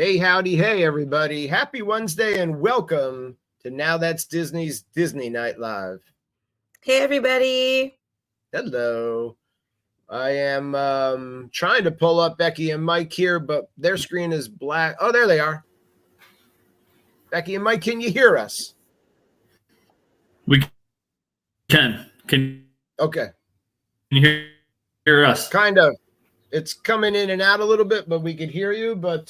Hey, howdy, hey, everybody. Happy Wednesday and welcome to Now That's Disney's Disney Night Live. Hey, everybody. Hello. I am trying to pull up Becki and Mike here, but their screen is black. Oh, there they are. Becki and Mike, can you hear us? We can. Can Okay. you hear us? Kind of. It's coming in and out a little bit, but we can hear you. But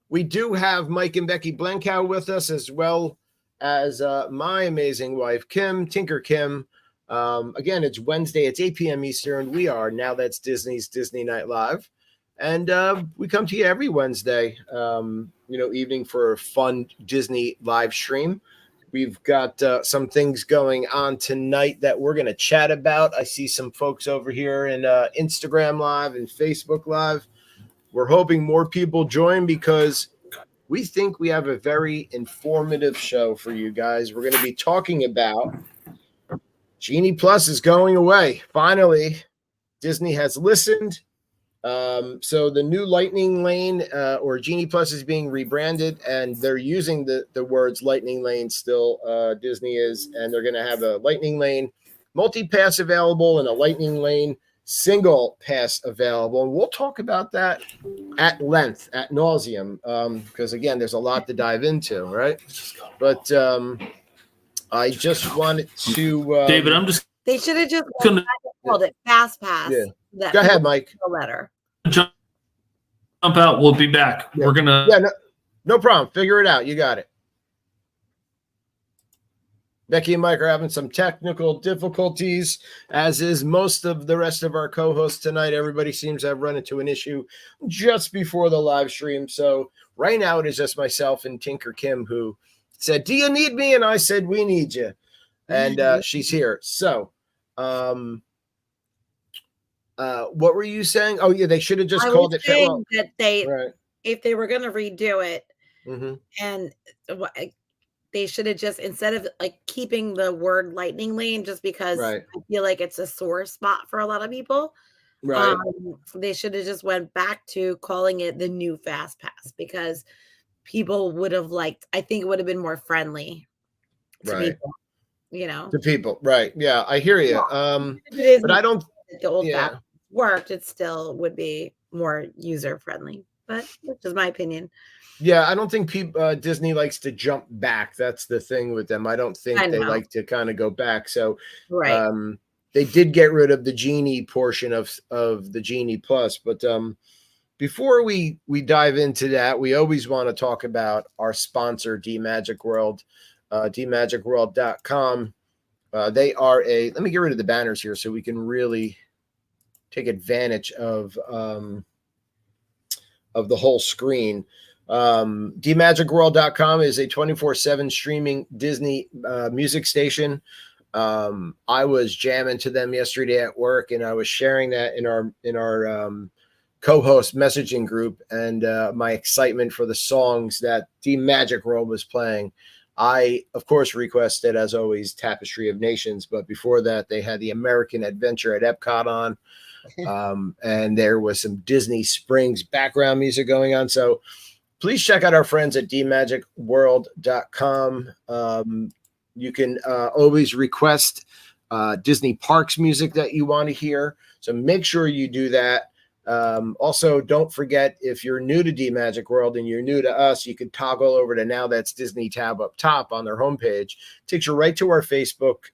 we do have Mike and Becki Blenkow with us, as well as my amazing wife, Kim, Tinker Kim. Again, it's Wednesday. It's 8 p.m. Eastern. We are Now That's Disney's Disney Night Live. And we come to you every Wednesday, evening for a fun Disney live stream. We've got some things going on tonight that we're going to chat about. I see some folks over here in Instagram Live and Facebook Live. We're hoping more people join because we think we have a very informative show for you guys. We're going to be talking about Genie Plus is going away. Finally, Disney has listened. So the new Lightning Lane or Genie Plus is being rebranded, and they're using the words Lightning Lane still, Disney is, and they're going to have a Lightning Lane multi-pass available and a Lightning Lane single pass available. And we'll talk about that at length, at nauseum, because, again, there's a lot to dive into, right? But I just wanted to... David, I'm just... They should have just called it Fast Pass. Yeah. Go ahead, Mike. Letter. Jump out. We'll be back. Yeah. We're going to... Yeah, no problem. Figure it out. You got it. Becki and Mike are having some technical difficulties, as is most of the rest of our co-hosts tonight. Everybody seems to have run into an issue just before the live stream. So right now it is just myself and Tinker Kim who said, "Do you need me?" And I said, "We need you." And she's here. So what were you saying? Oh, yeah, they should have just called it. That they, if they were going to redo it, and they should have just, instead of like keeping the word Lightning Lane, just because I feel like it's a sore spot for a lot of people. Right. They should have just went back to calling it the new Fast Pass, because people would have liked, I think it would have been more friendly to people, To people. Right. Yeah, I hear you. But I don't... The old fashioned worked, it still would be more user friendly, but that's just my opinion. Yeah, I don't think Disney likes to jump back. That's the thing with them. I don't think they like to kind of go back. So they did get rid of the Genie portion of the Genie Plus. But before we dive into that, we always want to talk about our sponsor, DMagic World, dmagicworld.com. They are let me get rid of the banners here so we can really take advantage of the whole screen. dmagicworld.com is a 24/7 streaming Disney music station. I was jamming to them yesterday at work, and I was sharing that in our co-host messaging group, and my excitement for the songs that DMagic World was playing. I, of course, requested, as always, Tapestry of Nations, but before that, they had the American Adventure at Epcot on, and there was some Disney Springs background music going on. So please check out our friends at dmagicworld.com. You can always request Disney Parks music that you want to hear, so make sure you do that. Also, don't forget, if you're new to DMagic World and you're new to us, you can toggle over to Now That's Disney tab up top on their homepage. It takes you right to our Facebook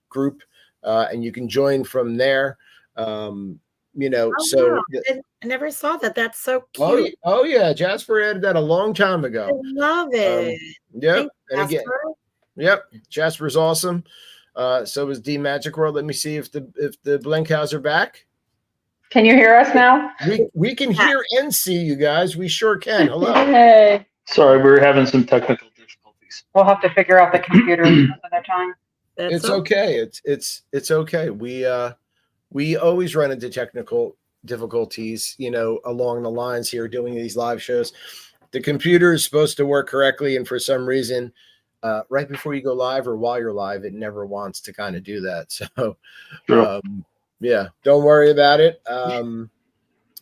group, and you can join from there. So I never saw that. That's so cute. Oh yeah, Jasper added that a long time ago. I love it. Yep. And again, Jasper's awesome. So is DMagic World. Let me see if the Blenkhouse are back. Can you hear us now? We can hear and see you guys. We sure can. Hello. Hey. Sorry, we're having some technical difficulties. We'll have to figure out the computer another time. It's okay. It's okay. We always run into technical difficulties, along the lines here doing these live shows. The computer is supposed to work correctly, and for some reason, right before you go live or while you're live, it never wants to kind of do that. So, yeah, don't worry about it.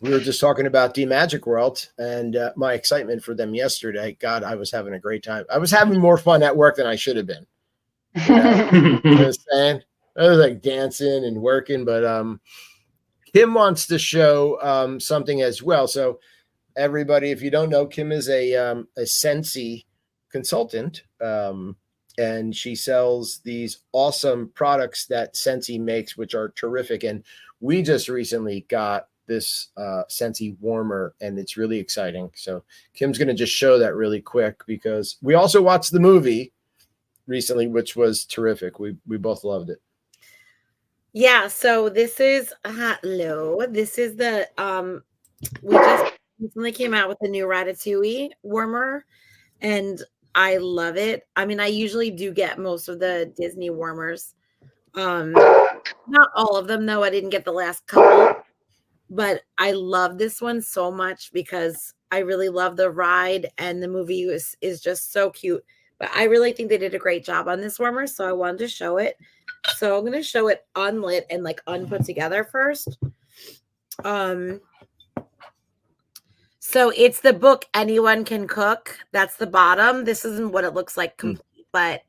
we were just talking about D Magic World and my excitement for them yesterday. God, I was having a great time. I was having more fun at work than I should have been. You know, I was saying, I was like dancing and working, but Kim wants to show something as well. So everybody, if you don't know, Kim is a Scentsy consultant, and she sells these awesome products that Scentsy makes, which are terrific. And we just recently got this Scentsy warmer, and it's really exciting. So Kim's going to just show that really quick because we also watched the movie recently, which was terrific. We both loved it. Yeah, so this is hello. This is the we just recently came out with the new Ratatouille warmer, and I love it. I mean, I usually do get most of the Disney warmers. Not all of them though. I didn't get the last couple, but I love this one so much because I really love the ride, and the movie is just so cute. But I really think they did a great job on this warmer, so I wanted to show it. So I'm going to show it unlit and like unput together first. So it's the book Anyone Can Cook. That's the bottom. This isn't what it looks like complete, but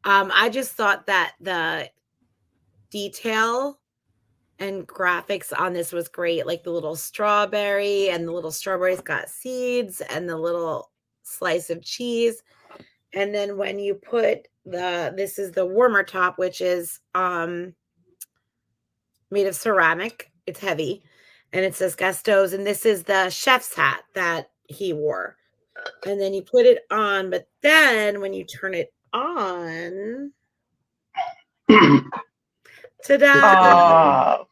I just thought that the detail and graphics on this was great. Like the little strawberry, and the little strawberries got seeds, and the little slice of cheese. And then when you put this is the warmer top, which is made of ceramic. It's heavy, and it says Gastos, and this is the chef's hat that he wore. And then you put it on, but then when you turn it on, ta-da! Oh,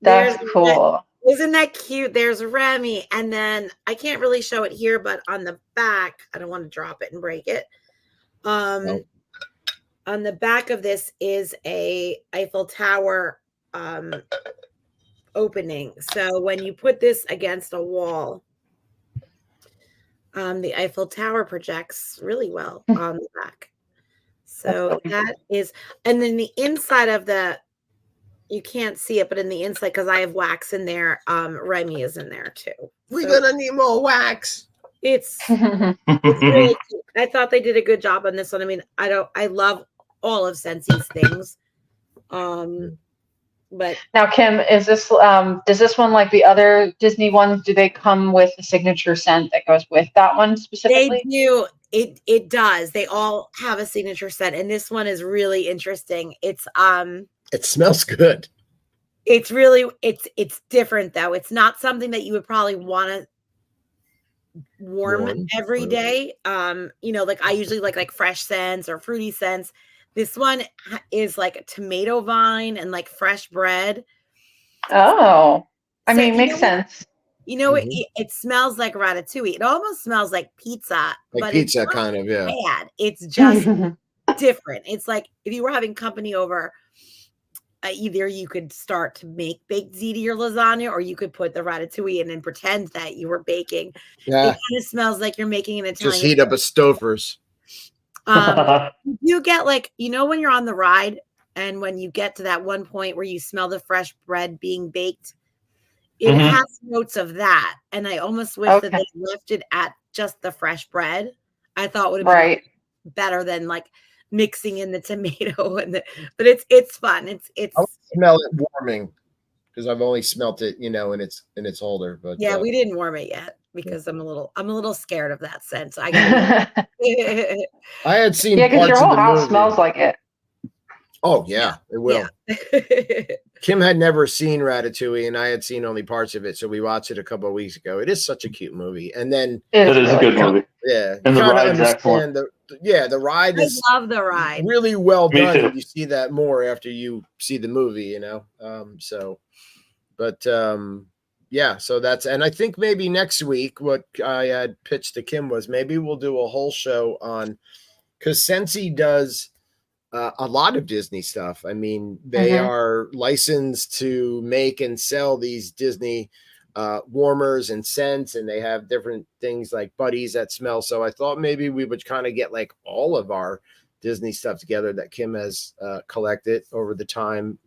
that's cool. Isn't that cute? There's Remy, and then I can't really show it here, but on the back, I don't want to drop it and break it. On the back of this is a Eiffel Tower opening. So when you put this against a wall, the Eiffel Tower projects really well on the back. So that is, and then the inside of you can't see it, but in the inside, because I have wax in there, Remy is in there too. We're gonna need more wax. It's really cute. I thought they did a good job on this one. I mean, I love all of Scensy's things. But now, Kim, is this does this one, like the other Disney ones, do they come with a signature scent that goes with that one specifically? They do. It does. They all have a signature scent, and this one is really interesting. It smells good. It's really it's different though. It's not something that you would probably want to warm every day. Like I usually like fresh scents or fruity scents. This one is like a tomato vine and like fresh bread. Oh, I mean, makes sense. It smells like ratatouille. It almost smells like pizza, but pizza it's kind of, yeah. Bad. It's just different. It's like if you were having company over, either you could start to make baked ziti or lasagna, or you could put the ratatouille in and pretend that you were baking. Yeah. It kind of smells like you're making an Italian. Just heat up a Stouffer's. You get like, when you're on the ride and when you get to that one point where you smell the fresh bread being baked, it has notes of that. And I almost wish that they left it at just the fresh bread. I thought would have been better than like mixing in the tomato but it's fun. It's I smell it warming because I've only smelt it, in its holder. But we didn't warm it yet because I'm a little scared of that scent. I had seen because your whole house smells like it. Oh yeah, it will. Yeah. Kim had never seen Ratatouille, and I had seen only parts of it, so we watched it a couple of weeks ago. It is such a cute movie, and then it is a good movie. Yeah, and the ride's excellent. The ride is. I love the ride. Really well done. And you see that more after you see the movie, So that's, and I think maybe next week what I had pitched to Kim was maybe we'll do a whole show on, because Scentsy does a lot of Disney stuff. I mean, they are licensed to make and sell these Disney warmers and scents, and they have different things like buddies that smell. So I thought maybe we would kind of get like all of our Disney stuff together that Kim has collected over the time,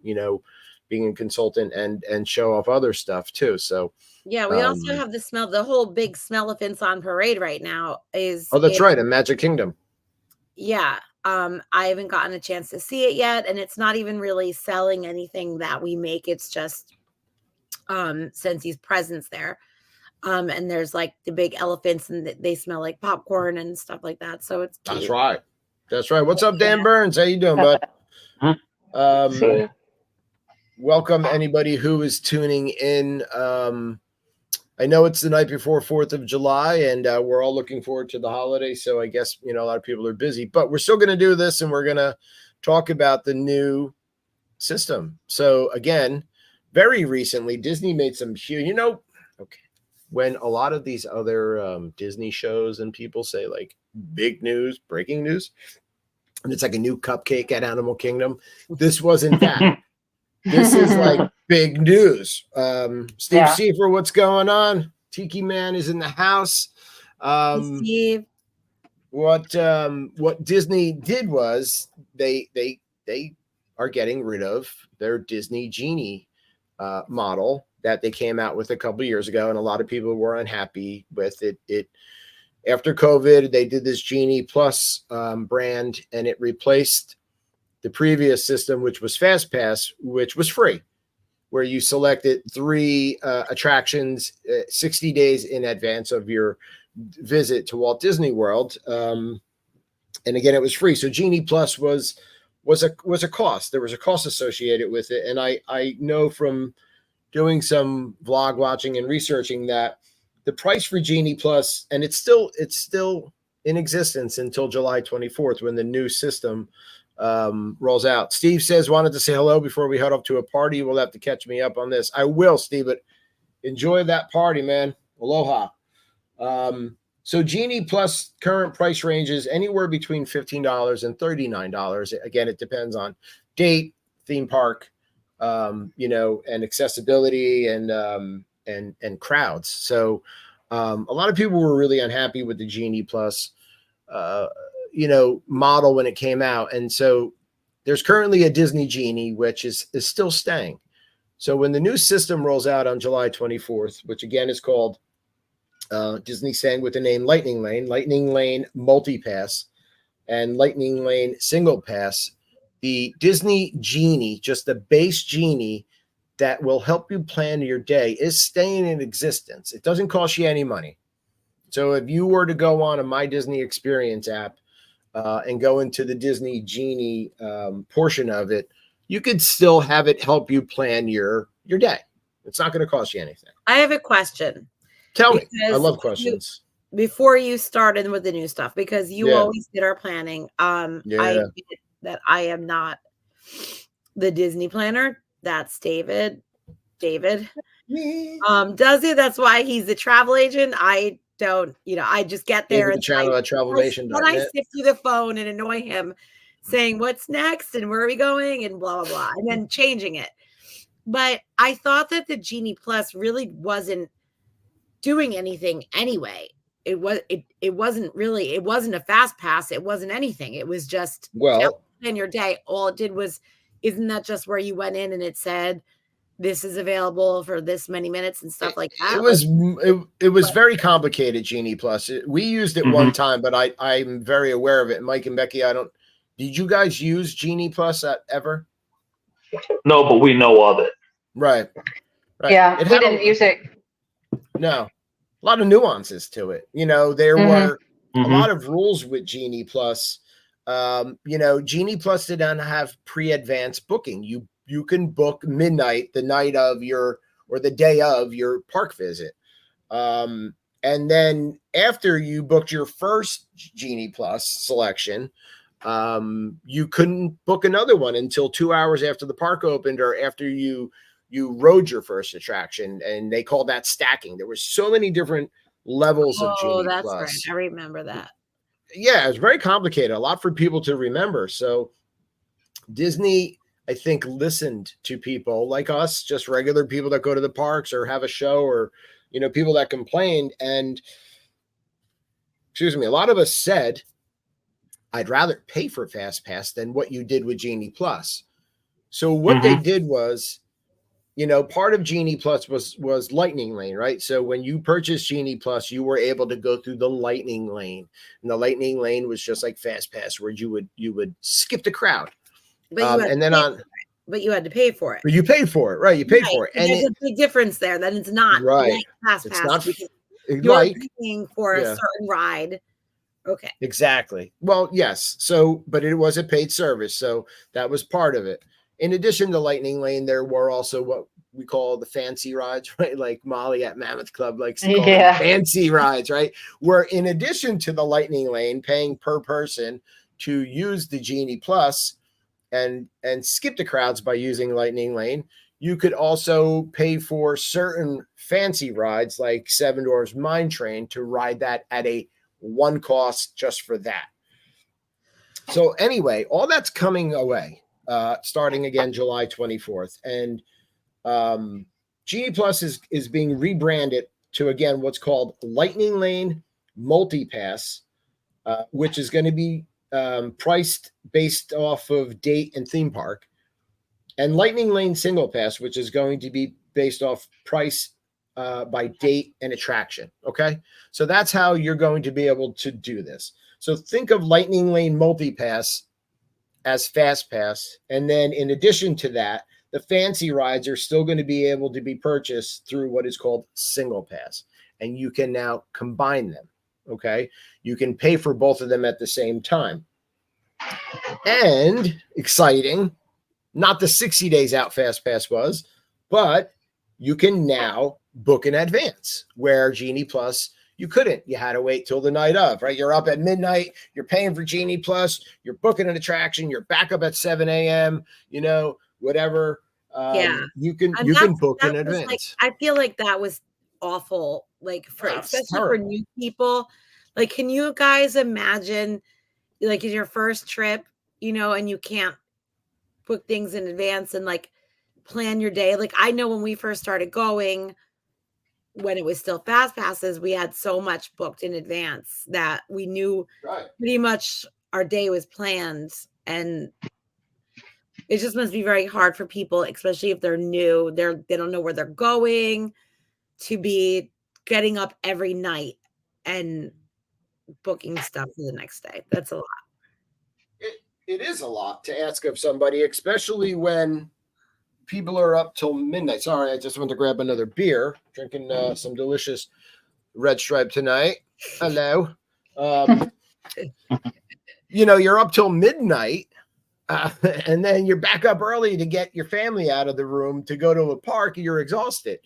being a consultant and show off other stuff too. So yeah, we also have the whole big Smell-a-Fin's on parade right now is. Oh, that's right, in Magic Kingdom. Yeah. I haven't gotten a chance to see it yet, and it's not even really selling anything that we make. It's just Scentsy's presence there. And there's like the big elephants, and they smell like popcorn and stuff like that. So it's cute. That's right. That's right. What's up, Dan Burns? How you doing, bud? Welcome anybody who is tuning in. I know it's the night before 4th of July, and we're all looking forward to the holiday. So I guess, a lot of people are busy, but we're still going to do this, and we're going to talk about the new system. So again, very recently, Disney made some huge, okay, when a lot of these other Disney shows and people say like big news, breaking news, and it's like a new cupcake at Animal Kingdom, this wasn't that. This is like big news. Steve Seifer, what's going on? Tiki Man is in the house. Steve. What Disney did was they are getting rid of their Disney Genie model that they came out with a couple of years ago, and a lot of people were unhappy with it. After COVID, they did this Genie Plus brand, and it replaced the previous system, which was Fast Pass, which was free, where you selected 3 attractions 60 days in advance of your visit to Walt Disney World. And again, it was free. So Genie Plus was a cost. There was a cost associated with it. And I know from doing some vlog watching and researching that the price for Genie Plus, and it's still in existence until July 24th when the new system rolls out. Steve says, wanted to say hello before we head up to a party. We'll have to catch me up on this. I will, Steve, but enjoy that party, man. Aloha. So Genie Plus current price ranges anywhere between $15 and $39. Again, it depends on date, theme park, and accessibility and crowds. So a lot of people were really unhappy with the Genie Plus model when it came out. And so there's currently a Disney Genie, which is still staying. So when the new system rolls out on July 24th, which again is called Disney saying with the name Lightning Lane Multi-Pass, and Lightning Lane Single Pass, the Disney Genie, just the base Genie that will help you plan your day, is staying in existence. It doesn't cost you any money. So if you were to go on a My Disney Experience app and go into the Disney Genie portion of it, you could still have it help you plan your day. It's not going to cost you anything. I have a question. Tell me. I love questions. Before you started with the new stuff, because you always did our planning. I admit that I am not the Disney planner. That's David. Does he? That's why he's the travel agent. I don't, I just get there and I sift through the phone and annoy him saying what's next and where are we going and blah, blah, blah, and then changing it. But I thought that the Genie Plus really wasn't doing anything anyway. It wasn't a fast pass. It wasn't anything. It was just in your day. All it did was, isn't that just where you went in and it said, this is available for this many minutes and stuff like that? It was very complicated, Genie Plus. We used it one time, but I'm very aware of it. Mike and Becki, did you guys use Genie Plus ever? No, but we know of it. Right. Yeah, we didn't use it. No. A lot of nuances to it. There were a lot of rules with Genie Plus. Genie Plus did not have pre-advance booking. You can book midnight, the night of or the day of your park visit. And then after you booked your first Genie Plus selection, you couldn't book another one until 2 hours after the park opened or after you rode your first attraction. And they called that stacking. There were so many different levels of Genie Plus. Oh, that's right. I remember that. Yeah, it's very complicated. A lot for people to remember. So Disney, I think, listened to people like us, just regular people that go to the parks or have a show or, people that complained. And, a lot of us said, I'd rather pay for Fast Pass than what you did with Genie Plus. So what they did was part of Genie Plus was Lightning Lane, right? So when you purchased Genie Plus, you were able to go through the Lightning Lane, and the Lightning Lane was just like Fast Pass, where you would skip the crowd, but you had to pay for it. But you paid for it, right? You paid for it, and there's a big difference there. That it's not right. Fast It's Pass. not You're paying for a certain ride. Okay. Exactly. Well, yes. So, but it was a paid service, so that was part of it. In addition to Lightning Lane, there were also what we call the fancy rides, right? Like Molly at Mammoth Club likes to call them fancy rides, right? Where in addition to the Lightning Lane, paying per person to use the Genie Plus and skip the crowds by using Lightning Lane, you could also pay for certain fancy rides like Seven Dwarfs Mine Train to ride that at a one cost just for that. So anyway, all that's coming away starting again July 24th. And Genie Plus is being rebranded to, again, what's called Lightning Lane Multi-Pass, which is going to be priced based off of date and theme park, and Lightning Lane Single Pass, which is going to be based off price by date and attraction. Okay. So that's how you're going to be able to do this. So think of Lightning Lane Multi-Pass as Fast Pass. And then in addition to that, the fancy rides are still going to be able to be purchased through what is called Single Pass. And you can now combine them. Okay. You can pay for both of them at the same time. And exciting, not the 60 days out Fast Pass was, but you can now book in advance, where Genie Plus, you couldn't. You had to wait till the night of, right? You're up at midnight, you're paying for Genie Plus, you're booking an attraction, you're back up at 7 a.m., whatever. You can book in advance. Like, I feel like that was awful, like especially for new people. Like, can you guys imagine, like, in your first trip, and you can't book things in advance and like plan your day? Like, I know when we first started going, when it was still Fast Passes, we had so much booked in advance that we knew pretty much our day was planned. And it just must be very hard for people, especially if they're new, they don't know where they're going, to be getting up every night and booking stuff for the next day. That's a lot. It is a lot to ask of somebody, especially when people are up till midnight. Sorry, I just went to grab another beer, drinking some delicious Red Stripe tonight. Hello. You're up till midnight, and then you're back up early to get your family out of the room to go to a park, and you're exhausted.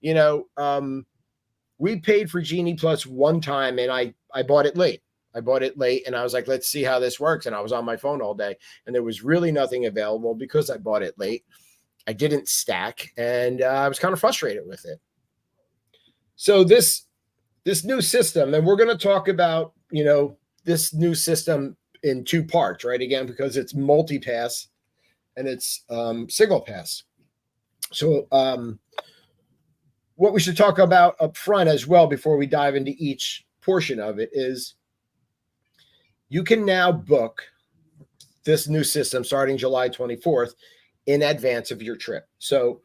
We paid for Genie Plus one time, and I bought it late. And I was like, let's see how this works. And I was on my phone all day, and there was really nothing available because I bought it late. I didn't stack, and I was kind of frustrated with it. So this new system, and we're going to talk about, this new system in two parts, right? Again, because it's multi-pass and it's single pass. So what we should talk about up front as well before we dive into each portion of it is you can now book this new system starting July 24th in advance of your trip. So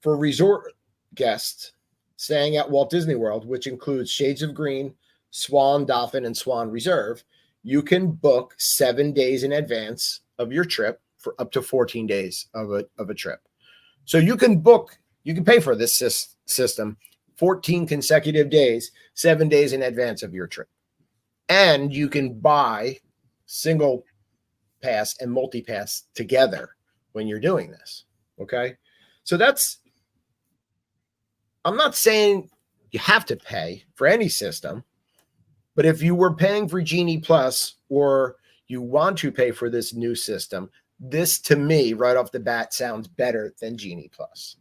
for resort guests staying at Walt Disney World, which includes Shades of Green, Swan, Dolphin, and Swan Reserve, you can book 7 days in advance of your trip for up to 14 days of a trip. So you can pay for this system 14 consecutive days, 7 days in advance of your trip. And you can buy single pass and multi-pass together when you're doing this. Okay. So I'm not saying you have to pay for any system, but if you were paying for Genie Plus or you want to pay for this new system, this to me right off the bat sounds better than Genie Plus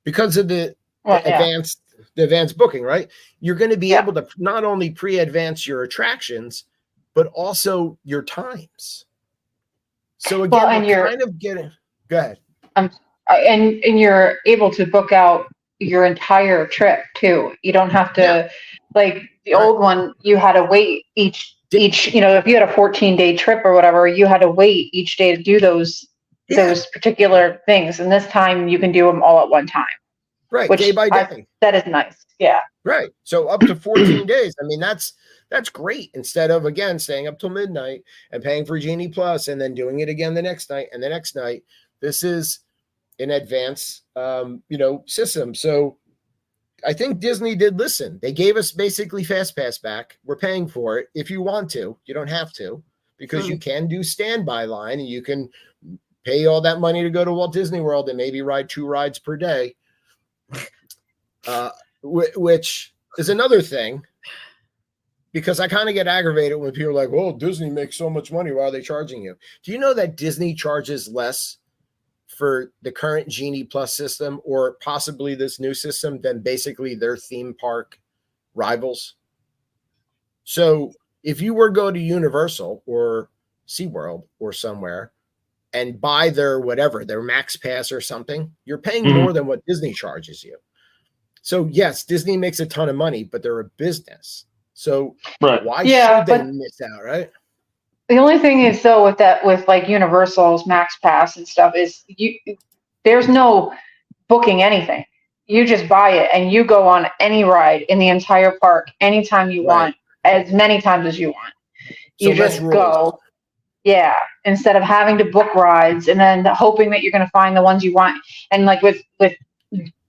because of the advanced booking, right? You're going to be able to not only pre-advance your attractions, but also your times. So again, you're kind of getting, go ahead. And you're able to book out your entire trip too. You don't have to, like the old one, you had to wait each, if you had a 14-day trip or whatever, you had to wait each day to do those those particular things. And this time you can do them all at one time. Right. Day by day. That is nice. Yeah. Right. So up to 14 days. I mean, that's great. Instead of, again, staying up till midnight and paying for Genie Plus and then doing it again the next night and the next night. This is an advanced, system. So I think Disney did listen. They gave us basically Fast Pass back. We're paying for it. If you want to, you don't have to, because you can do standby line and you can pay all that money to go to Walt Disney World and maybe ride 2 rides per day, which is another thing, because I kind of get aggravated when people are like, well, Disney makes so much money. Why are they charging you? Do you know that Disney charges less for the current Genie Plus system, or possibly this new system, than basically their theme park rivals? So if you were to go to Universal or SeaWorld or somewhere and buy their Max Pass or something, you're paying more than what Disney charges you. So yes, Disney makes a ton of money, but they're a business. So why should they miss out, right? The only thing is, though, with like Universal's Max Pass and stuff, is there's no booking anything. You just buy it and you go on any ride in the entire park anytime you want, as many times as you want. You just go. Yeah. Instead of having to book rides and then hoping that you're going to find the ones you want. And like with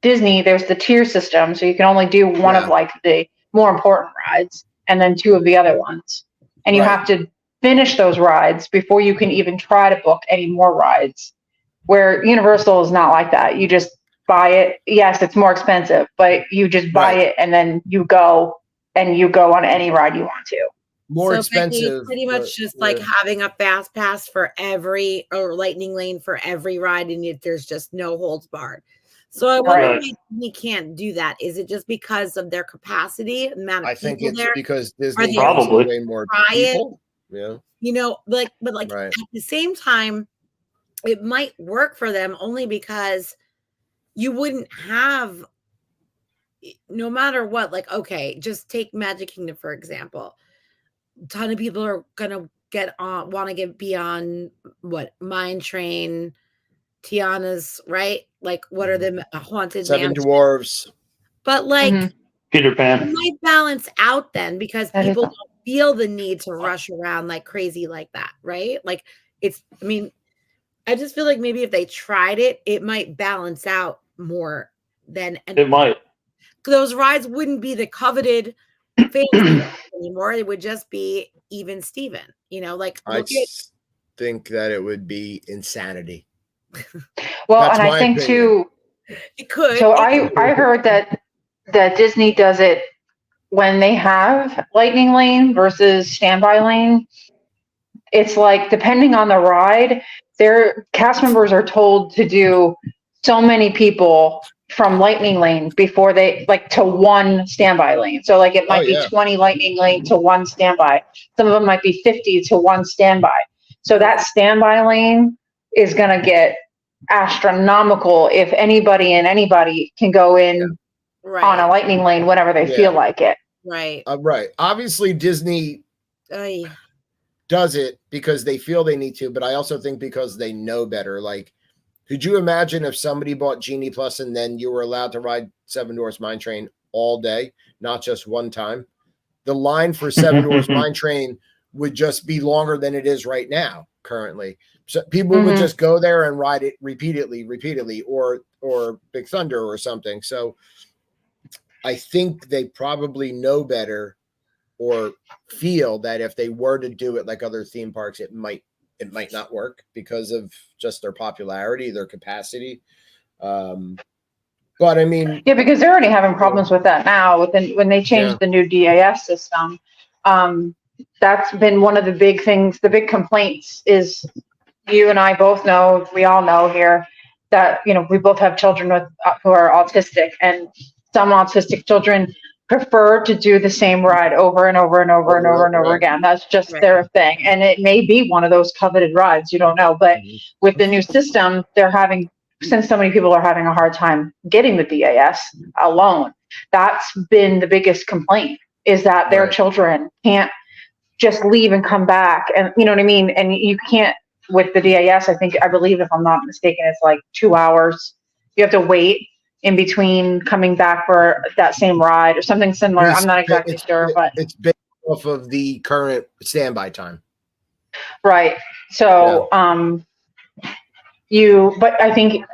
Disney, there's the tier system. So you can only do one of like the more important rides and then 2 of the other ones. And you have to finish those rides before you can even try to book any more rides, where Universal is not like that. You just buy it. Yes, it's more expensive, but you just buy it and then you go on any ride you want to. More expensive. Becki, pretty much just like having a Fast Pass for every, or Lightning Lane for every ride, and there's just no holds barred. So I wonder why Disney can't do that. Is it just because of their capacity, amount of people there? I think it's because Disney probably way more people. Yeah. But at the same time, it might work for them only because you wouldn't have, no matter what, like, okay, just take Magic Kingdom, for example. A ton of people are going to be on Mine Train, Tiana's, right? Like, what are the Haunted Seven Mansion? Dwarfs. But like, Peter Pan. It might balance out then, because people don't feel the need to rush around like crazy like that, right? Like I just feel like maybe if they tried it, it might balance out more than it might. Those rides wouldn't be the coveted fancy anymore. It would just be even Steven, I think that it would be insanity. Well, that's, and I think opinion. Too, it could. So I heard that Disney does it when they have Lightning Lane versus Standby Lane. It's like, depending on the ride, their cast members are told to do so many people from Lightning Lane before they, like, to one Standby Lane. So like it might be 20 Lightning Lane to one Standby. Some of them might be 50 to one Standby. So that Standby Lane is going to get astronomical if anybody can go in on a Lightning Lane whenever they feel like it. Right. Right. Obviously, Disney does it because they feel they need to, but I also think because they know better. Like, could you imagine if somebody bought Genie Plus and then you were allowed to ride Seven Dwarfs Mine Train all day, not just one time? The line for Seven Dwarfs Mine Train would just be longer than it is right now currently. So people would just go there and ride it repeatedly, or Big Thunder or something. So I think they probably know better, or feel that if they were to do it like other theme parks, it might not work because of just their popularity, their capacity. But I mean, because they're already having problems with that now. When they changed the new DAS system, that's been one of the big things. The big complaints is, you and I both know, we all know here, that we both have children who are autistic, and some autistic children prefer to do the same ride over and over and over and over and over again. That's just their thing. And it may be one of those coveted rides, you don't know. But with the new system, since so many people are having a hard time getting the DAS alone, that's been the biggest complaint, is that their children can't just leave and come back. And you know what I mean? And you can't with the DAS, I believe, if I'm not mistaken, it's like 2 hours. You have to wait in between coming back for that same ride or something similar. I'm not exactly sure, but it's based off of the current standby time. Right. So, but I think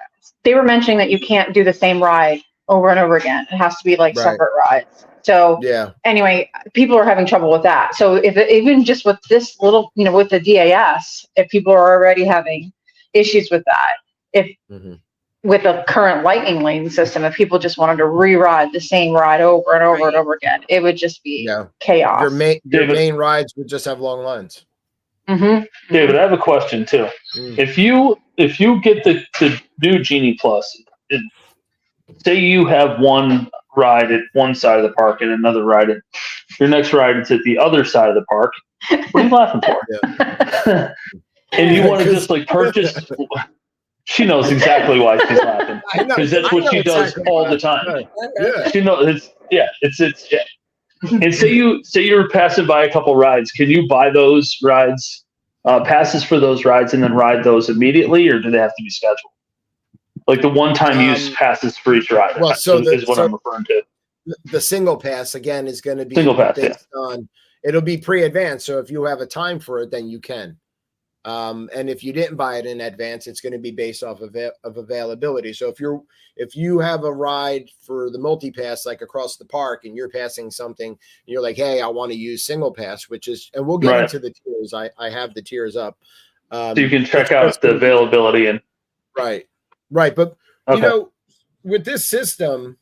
they were mentioning that you can't do the same ride over and over again. It has to be like separate rides. So anyway, people are having trouble with that. So even just with this little, with the DAS, if people are already having issues with that, with the current lightning lane system, if people just wanted to re-ride the same ride over and over and over again, it would just be chaos. Your main rides would just have long lines. David, I have a question too. If you get the new Genie Plus, say you have one ride at one side of the park and another ride at your next ride is at the other side of the park, what are you laughing for? And you want to just like purchase. She knows exactly why she's laughing because that's what she does all the time. She knows it's. And say you're passing by a couple rides, can you buy those rides, passes for those rides, and then ride those immediately, or do they have to be scheduled? Like the one-time use passes for each ride. Well, is what I'm referring to. The single pass again is going to be single pass based on. It'll be pre-advanced, so if you have a time for it, then you can. And if you didn't buy it in advance, it's going to be based off of availability. So if you have a ride for the multi-pass, like across the park, and you're passing something, and you're like, hey, I want to use single pass, which is, and we'll get into the tiers. I have the tiers up. So you can check out the availability and right. But with this system,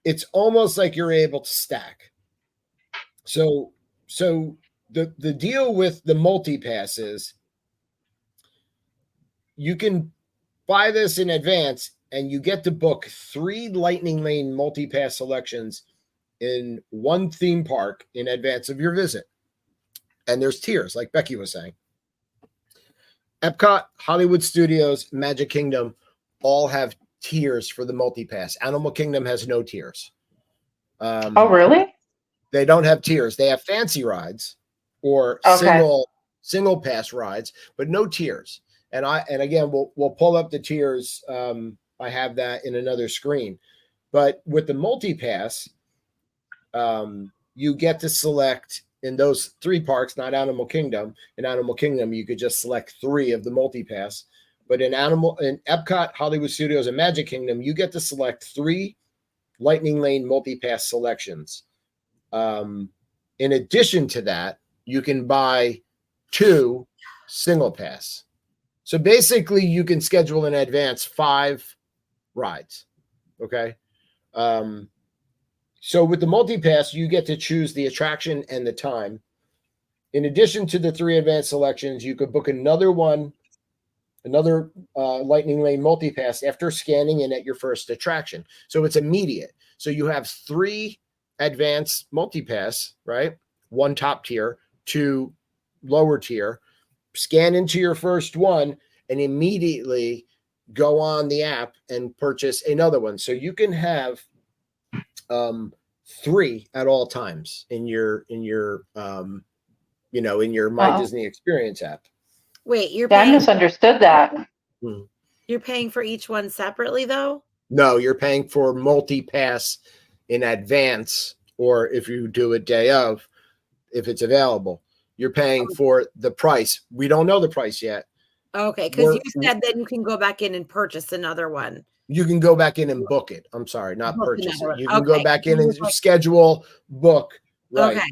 it's almost like you're able to stack. So the deal with the multi-pass is you can buy this in advance and you get to book 3 Lightning Lane multi-pass selections in one theme park in advance of your visit. And there's tiers, like Becki was saying. Epcot, Hollywood Studios, Magic Kingdom all have tiers for the multi-pass. Animal Kingdom has no tiers. Oh, really? They don't have tiers. They have fancy rides or single pass rides, but no tiers. And again, we'll pull up the tiers. I have that in another screen. But with the multi-pass, you get to select in those 3 parks, not Animal Kingdom. In Animal Kingdom, you could just select 3 of the multi-pass. But in Epcot, Hollywood Studios, and Magic Kingdom, you get to select 3 Lightning Lane multi-pass selections. In addition to that, you can buy 2 single pass. So basically, you can schedule in advance 5 rides. Okay. So with the multi-pass, you get to choose the attraction and the time. In addition to the 3 advanced selections, you could book another Lightning Lane multi-pass after scanning in at your first attraction. So it's immediate. So you have 3 advanced multi-pass, right? 1 top tier, 2 lower tier. Scan into your first one and immediately go on the app and purchase another one. So you can have 3 at all times in your My Disney Experience app. Wait, I misunderstood that. You're paying for each one separately, though? No, you're paying for multi-pass in advance, or if you do it day of, if it's available, you're paying for the price. We don't know the price yet. Okay, because you said that you can go back in and purchase another one. You can go back in and book it. I'm sorry, not purchase it. You can go back in and schedule, book. Right. Okay.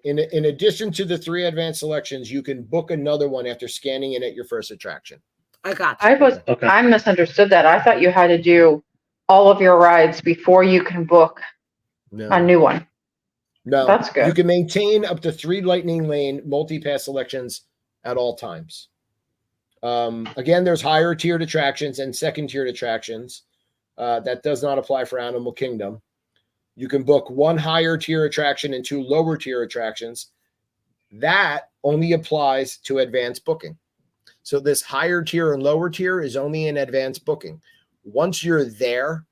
In addition to the 3 advanced selections, you can book another one after scanning in at your first attraction. I got you. I misunderstood that. I thought you had to do all of your rides before you can book a new one. No, that's good. You can maintain up to 3 Lightning Lane multi-pass selections at all times. Again, there's higher tiered attractions and second tiered attractions. That does not apply for Animal Kingdom. You can book 1 higher tier attraction and 2 lower tier attractions. That only applies to advanced booking. So this higher tier and lower tier is only in advanced booking. Once you're there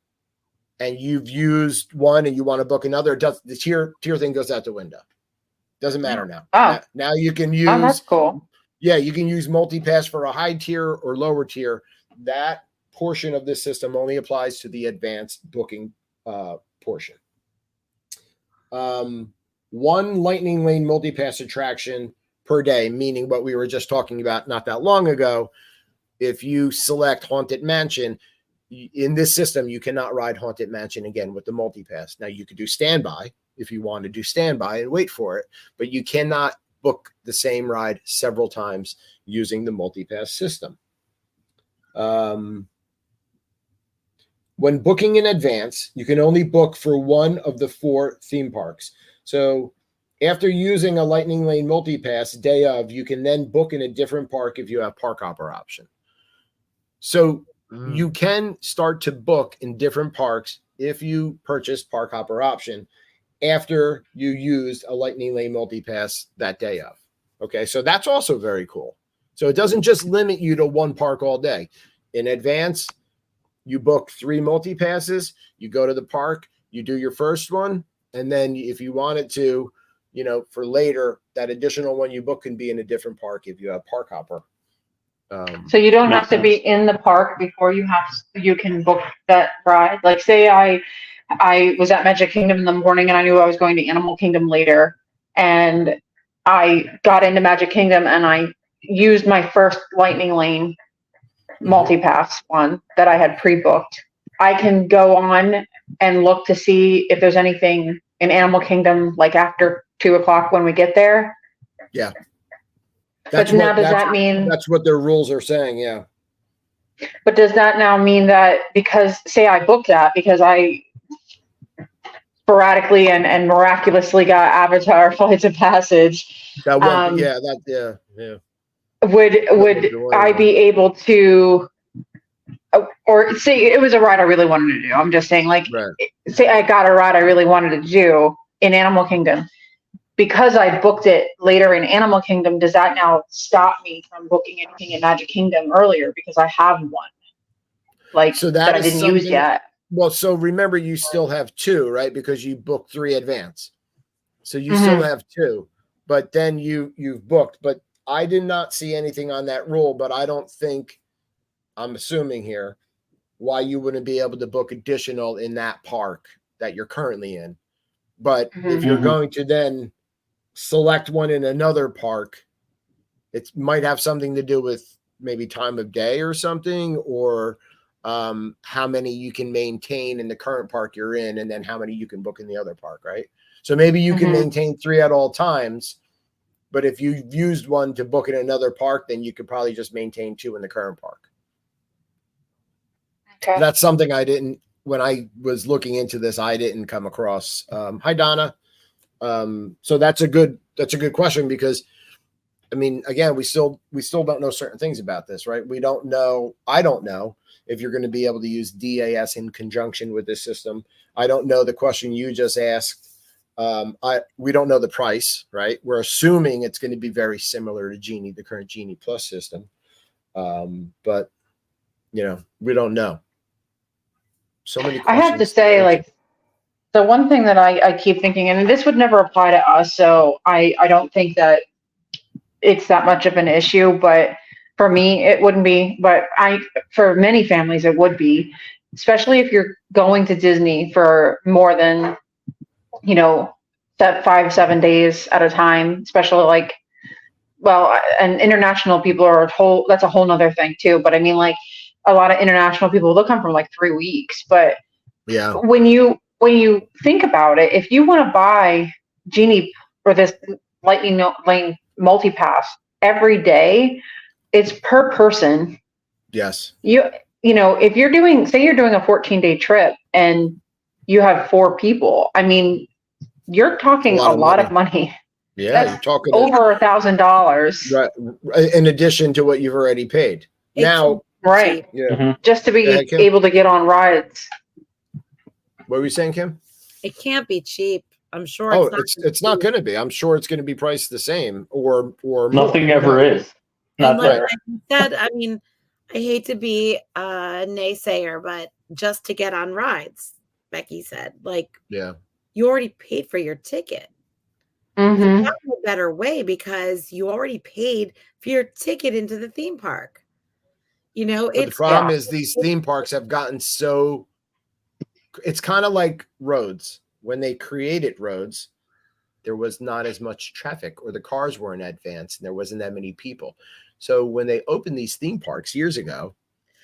and you've used one and you want to book another, the tier thing goes out the window. Doesn't matter now. Oh. Now you can use. Oh, that's cool. Yeah, you can use multi-pass for a high tier or lower tier. That portion of this system only applies to the advanced booking portion. One Lightning Lane multi-pass attraction per day, meaning what we were just talking about not that long ago. If you select Haunted Mansion, in this system, you cannot ride Haunted Mansion again with the multi-pass. Now, you could do standby if you want to do standby and wait for it, but you cannot book the same ride several times using the multi-pass system. When booking in advance, you can only book for one of the 4 theme parks. So after using a Lightning Lane multi-pass day of, you can then book in a different park if you have park hopper option. So you can start to book in different parks if you purchase park hopper option after you used a Lightning Lane multi-pass that day of. Okay, so that's also very cool. So it doesn't just limit you to one park all day. In advance, you book 3 multi-passes, you go to the park, you do your first one, and then if you wanted to, for later, that additional one you book can be in a different park if you have park hopper. So you don't have to be in the park before you can book that ride. Like, say I was at Magic Kingdom in the morning and I knew I was going to Animal Kingdom later, and I got into Magic Kingdom and I used my first Lightning Lane multi-pass one that I had pre-booked. I can go on and look to see if there's anything in Animal Kingdom like after 2:00 when we get there. Yeah. Does that mean that's what their rules are saying? Yeah. But does that now mean that because, say, I booked that because I sporadically and miraculously got Avatar Flights of Passage? Would I be able to, or say it was a ride I really wanted to do? I'm just saying, like, say I got a ride I really wanted to do in Animal Kingdom. Because I booked it later in Animal Kingdom, does that now stop me from booking anything in Magic Kingdom earlier because I have one, that I didn't use yet? Well, so remember, you still have 2, right? Because you booked 3 advance, so you still have 2. But then you've booked. But I did not see anything on that rule. But I don't think, I'm assuming here, why you wouldn't be able to book additional in that park that you're currently in. But if you're going to then select one in another park, it might have something to do with maybe time of day or something, or how many you can maintain in the current park you're in, and then how many you can book in the other park, right? So maybe you can maintain 3 at all times, but if you've used one to book in another park, then you could probably just maintain 2 in the current park. Okay. That's something when I was looking into this, I didn't come across. Hi, Donna. So that's a good question, because I mean, again, we still don't know certain things about this, right? I don't know if you're going to be able to use DAS in conjunction with this system. I don't know the question you just asked. We don't know the price, right? We're assuming it's going to be very similar to Genie, the current Genie Plus system. But we don't know. So many questions. I have to say, the one thing that I keep thinking, and this would never apply to us, so I don't think that it's that much of an issue, but for me, it wouldn't be. But for many families, it would be, especially if you're going to Disney for more than, 5-7 days at a time, especially and international people are that's a whole nother thing too. But I mean, a lot of international people, they'll come from 3 weeks, but yeah, when you think about it, if you want to buy Genie or this Lightning Lane multi-pass every day, it's per person. Yes. If you're doing a 14-day trip and you have 4 people, I mean, you're talking a lot of money. Yeah, you're talking over $1,000. Right, in addition to what you've already paid. Right. Yeah. Just to be able to get on rides. What were you saying, Kim? It can't be cheap. I'm sure. Oh, it's not going to be. I'm sure it's going to be priced the same or more. Nothing ever is. Not like I said, I mean, I hate to be a naysayer, but just to get on rides, Becki said, yeah, you already paid for your ticket. There's no better way because you already paid for your ticket into the theme park. You know, but the problem is these theme parks have gotten so, it's kind of like roads. When they created roads, there was not as much traffic, or the cars weren't advanced, and there wasn't that many people. So when they opened these theme parks years ago,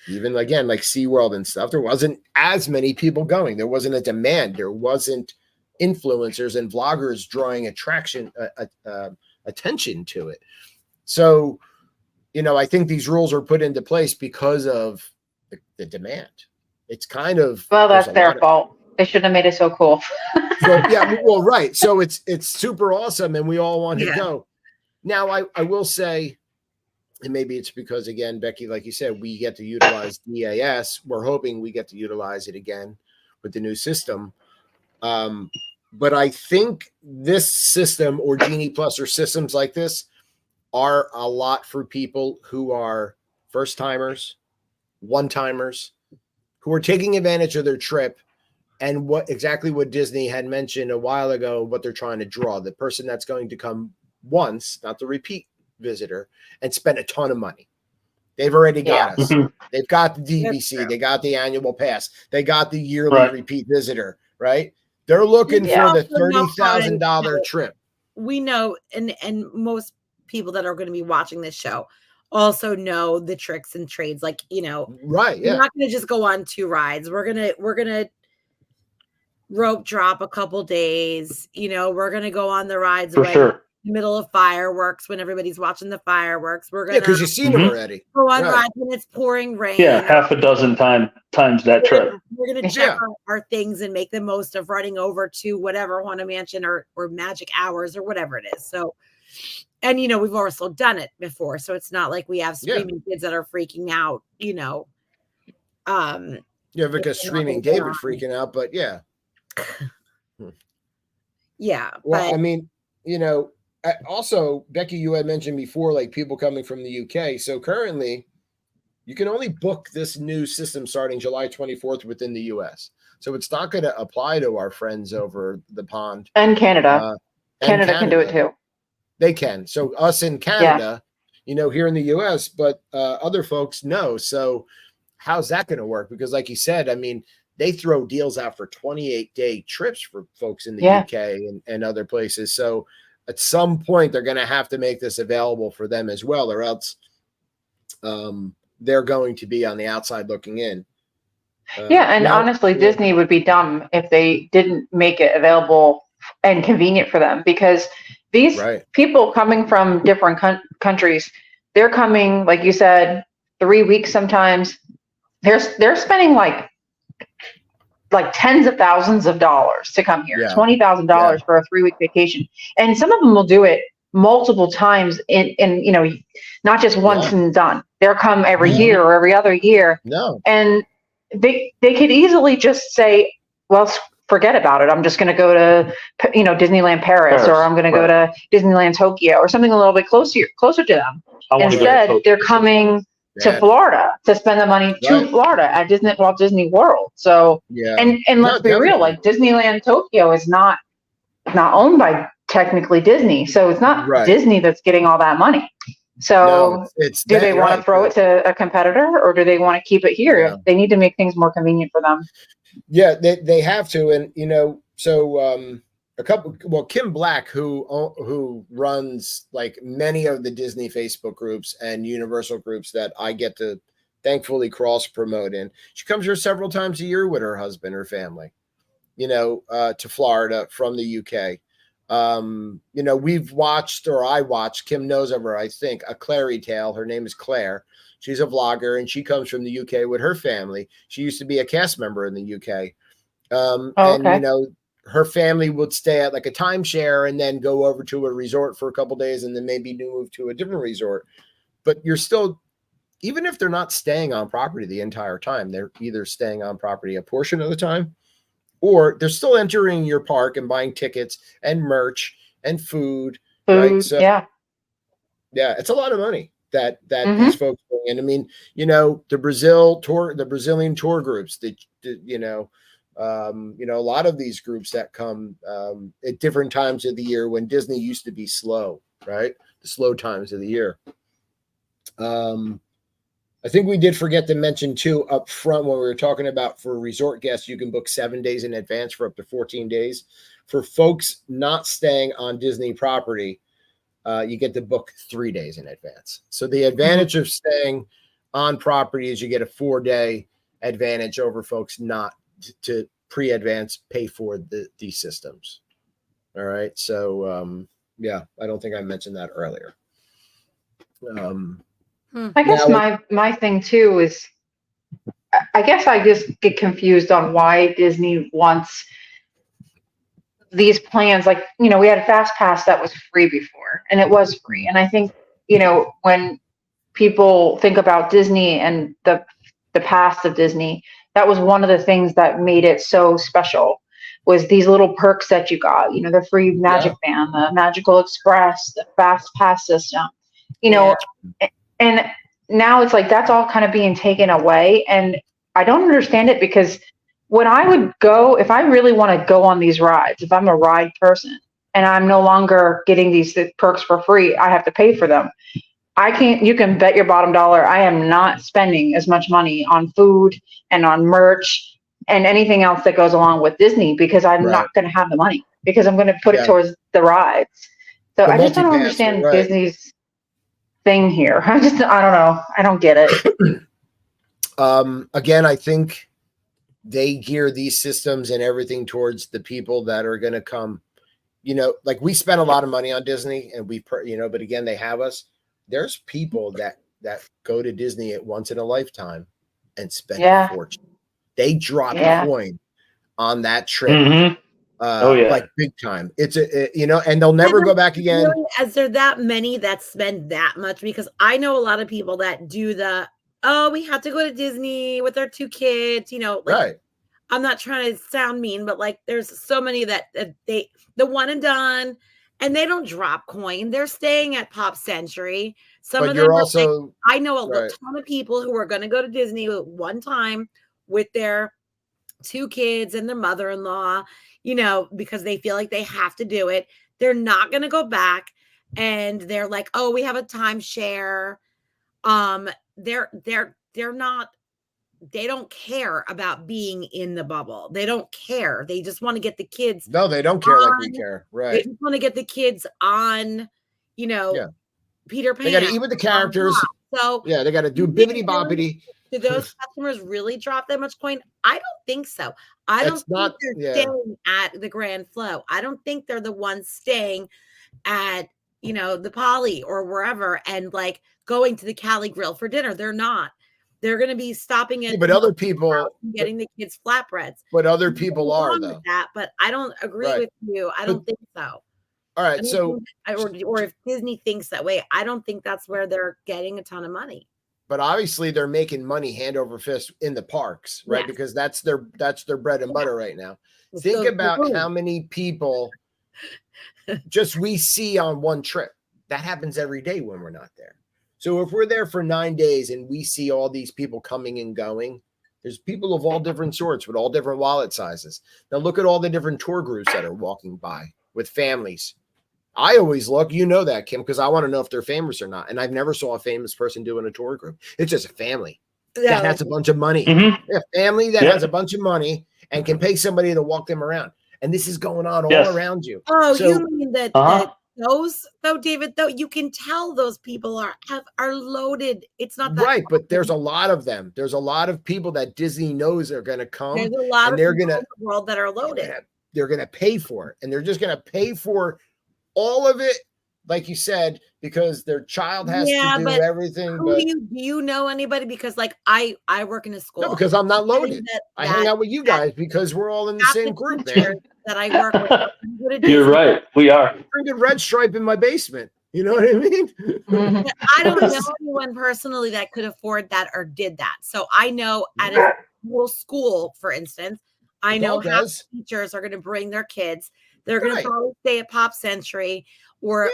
even again, like SeaWorld and stuff, there wasn't as many people going. There wasn't a demand. There wasn't influencers and vloggers drawing attention to it. So, you know, I think these rules are put into place because of the demand. It's kind of, well, that's their fault. They shouldn't have made it so cool. So yeah, well, right. So it's super awesome, and we all want to go. Now, I will say, and maybe it's because, again, Becki, like you said, we get to utilize DAS. We're hoping we get to utilize it again with the new system. But I think this system, or Genie Plus, or systems like this, are a lot for people who are first timers, one timers, who are taking advantage of their trip. And what Disney had mentioned a while ago, what they're trying to draw, the person that's going to come once, not the repeat visitor, and spend a ton of money. They've already got us. They've got the DVC. They got the annual pass. They got the yearly repeat visitor, right? They're looking for the $30,000 trip. We know, and most people that are going to be watching this show also know the tricks and trades. Like, you know, right? Yeah, we're not going to just go on 2 rides. We're gonna rope drop a couple days. You know, we're gonna go on the rides for sure. In the middle of fireworks when everybody's watching the fireworks. We're gonna because you've seen them already. Go on rides when it's pouring rain. Yeah, half a dozen times that trip. We're gonna check our things and make the most of running over to whatever Haunted Mansion or Magic Hours or whatever it is. So, and you know, we've also done it before, so it's not like we have screaming kids that are freaking out. You know, because screaming David freaking out, but yeah. Yeah. Well, I mean, you know, also, Becki, you had mentioned before, like people coming from the UK. So currently, you can only book this new system starting July 24th within the US. So it's not going to apply to our friends over the pond. And Canada. Canada can do it too. They can. So us in Canada, you know, here in the US, but other folks no. So how's that going to work? Because like you said, I mean, they throw deals out for 28-day trips for folks in the UK and other places. So at some point, they're going to have to make this available for them as well, or else they're going to be on the outside looking in. Honestly, Disney would be dumb if they didn't make it available and convenient for them, because these people coming from different countries, they're coming, like you said, 3 weeks sometimes. They're spending like tens of thousands of dollars to come here, $20,000 for a 3-week vacation. And some of them will do it multiple times in you know, not just once and done. They'll come every year or every other year. And they could easily just say, well, forget about it. I'm just going to go to, you know, Disneyland Paris, or I'm going to go to Disneyland Tokyo, or something a little bit closer to them. Instead, they're coming to Florida to spend the money to Florida at Walt Disney World. So, and let's be real, like Disneyland Tokyo is not owned by technically Disney. So it's not Disney that's getting all that money. So do they want to throw it to a competitor, or do they want to keep it here? They need to make things more convenient for them. Yeah, they have to. And, you know, so Kim Black, who runs like many of the Disney Facebook groups and Universal groups that I get to thankfully cross promote in, she comes here several times a year with her husband, her family, you know, to Florida from the UK. You know, I watched, Kim knows of her, I think, a Clary Tale. Her name is Claire. She's a vlogger, and she comes from the UK with her family. She used to be a cast member in the UK. And, you know, her family would stay at like a timeshare and then go over to a resort for a couple of days and then maybe move to a different resort. But you're still, even if they're not staying on property the entire time, they're either staying on property a portion of the time, or they're still entering your park and buying tickets and merch and food. Right? So, yeah, it's a lot of money that these folks bring in. I mean, you know, the Brazilian tour groups, you know, You know, a lot of these groups that come at different times of the year when Disney used to be slow, right? The slow times of the year. I think we did forget to mention too up front when we were talking about for resort guests, you can book 7 days in advance for up to 14 days. For folks not staying on Disney property, you get to book 3 days in advance. So the advantage of staying on property is you get a 4-day advantage over folks not to pre-advance pay for these systems. All right. So yeah, I don't think I mentioned that earlier. I guess my thing too is, I guess I just get confused on why Disney wants these plans. Like, you know, we had a fast pass that was free before, and it was free. And I think, you know, when people think about Disney and the past of Disney, that was one of the things that made it so special, was these little perks that you got, you know, the free Magic Band, the Magical Express, the fast pass system, you know, and now it's like that's all kind of being taken away. And I don't understand it, because when I would go, if I really want to go on these rides, if I'm a ride person and I'm no longer getting these perks for free, I have to pay for them. You can bet your bottom dollar I am not spending as much money on food and on merch and anything else that goes along with Disney, because I'm not going to have the money, because I'm going to put it towards the rides. So I just don't understand Disney's thing here. I don't know. I don't get it. Again, I think they gear these systems and everything towards the people that are going to come, you know, like we spend a lot of money on Disney and you know, but again, they have us. There's people that go to Disney at once in a lifetime and spend a fortune. They drop coin on that trip. Like big time. It's you know, and they'll never go back again. Really, as there that many that spend that much? Because I know a lot of people that do we have to go to Disney with our 2 kids, you know, like, I'm not trying to sound mean, but like there's so many that the one and done, and they don't drop coin. They're staying at Pop Century. Some of them also, like, I know a ton of people who are going to go to Disney one time with their 2 kids and their mother-in-law, you know, because they feel like they have to do it. They're not going to go back, and they're like, oh, we have a timeshare. They're not, they don't care about being in the bubble. They don't care. They just want to get the kids. No, they don't care like we care. Right. They just want to get the kids on, you know, Peter Pan. They got to eat with the characters. So yeah, they got to do bibbity boppity. Do those customers really drop that much coin? I don't think so. I don't think they're staying at the Grand Flow. I don't think they're the ones staying at, you know, the Poly or wherever and like going to the Cali Grill for dinner. They're not. They're going to be stopping at but other people getting the kids flatbreads. But other people are though. That, but I don't agree with you. I don't think so. All right, so or if Disney thinks that way, I don't think that's where they're getting a ton of money. But obviously they're making money hand over fist in the parks, right? Because that's their bread and butter right now. Think about how many people just we see on one trip. That happens every day when we're not there. So if we're there for 9 days and we see all these people coming and going, there's people of all different sorts with all different wallet sizes. Now look at all the different tour groups that are walking by with families. I always look, you know that, Kim, because I want to know if they're famous or not. And I've never saw a famous person doing a tour group. It's just a family that has a bunch of money. A family that has a bunch of money and can pay somebody to walk them around. And this is going on all around you. Oh, so, you mean that those, though, David, though, you can tell those people are loaded. It's not that right, but there's a lot of them. There's a lot of people that Disney knows are going to come. There's a lot of people in the world that are loaded. They're going to pay for it. And they're just going to pay for all of it, like you said, because their child has to do everything. Do you know anybody? Because like I work in a school. No, because I'm not loaded. I hang out with you guys because we're all in the same group there. That I work with. You're right. We are. Drinking Red Stripe in my basement. You know what I mean? I don't know anyone personally that could afford that or did that. So I know at a school, for instance, I know how teachers are going to bring their kids. They're going to probably stay at Pop Century or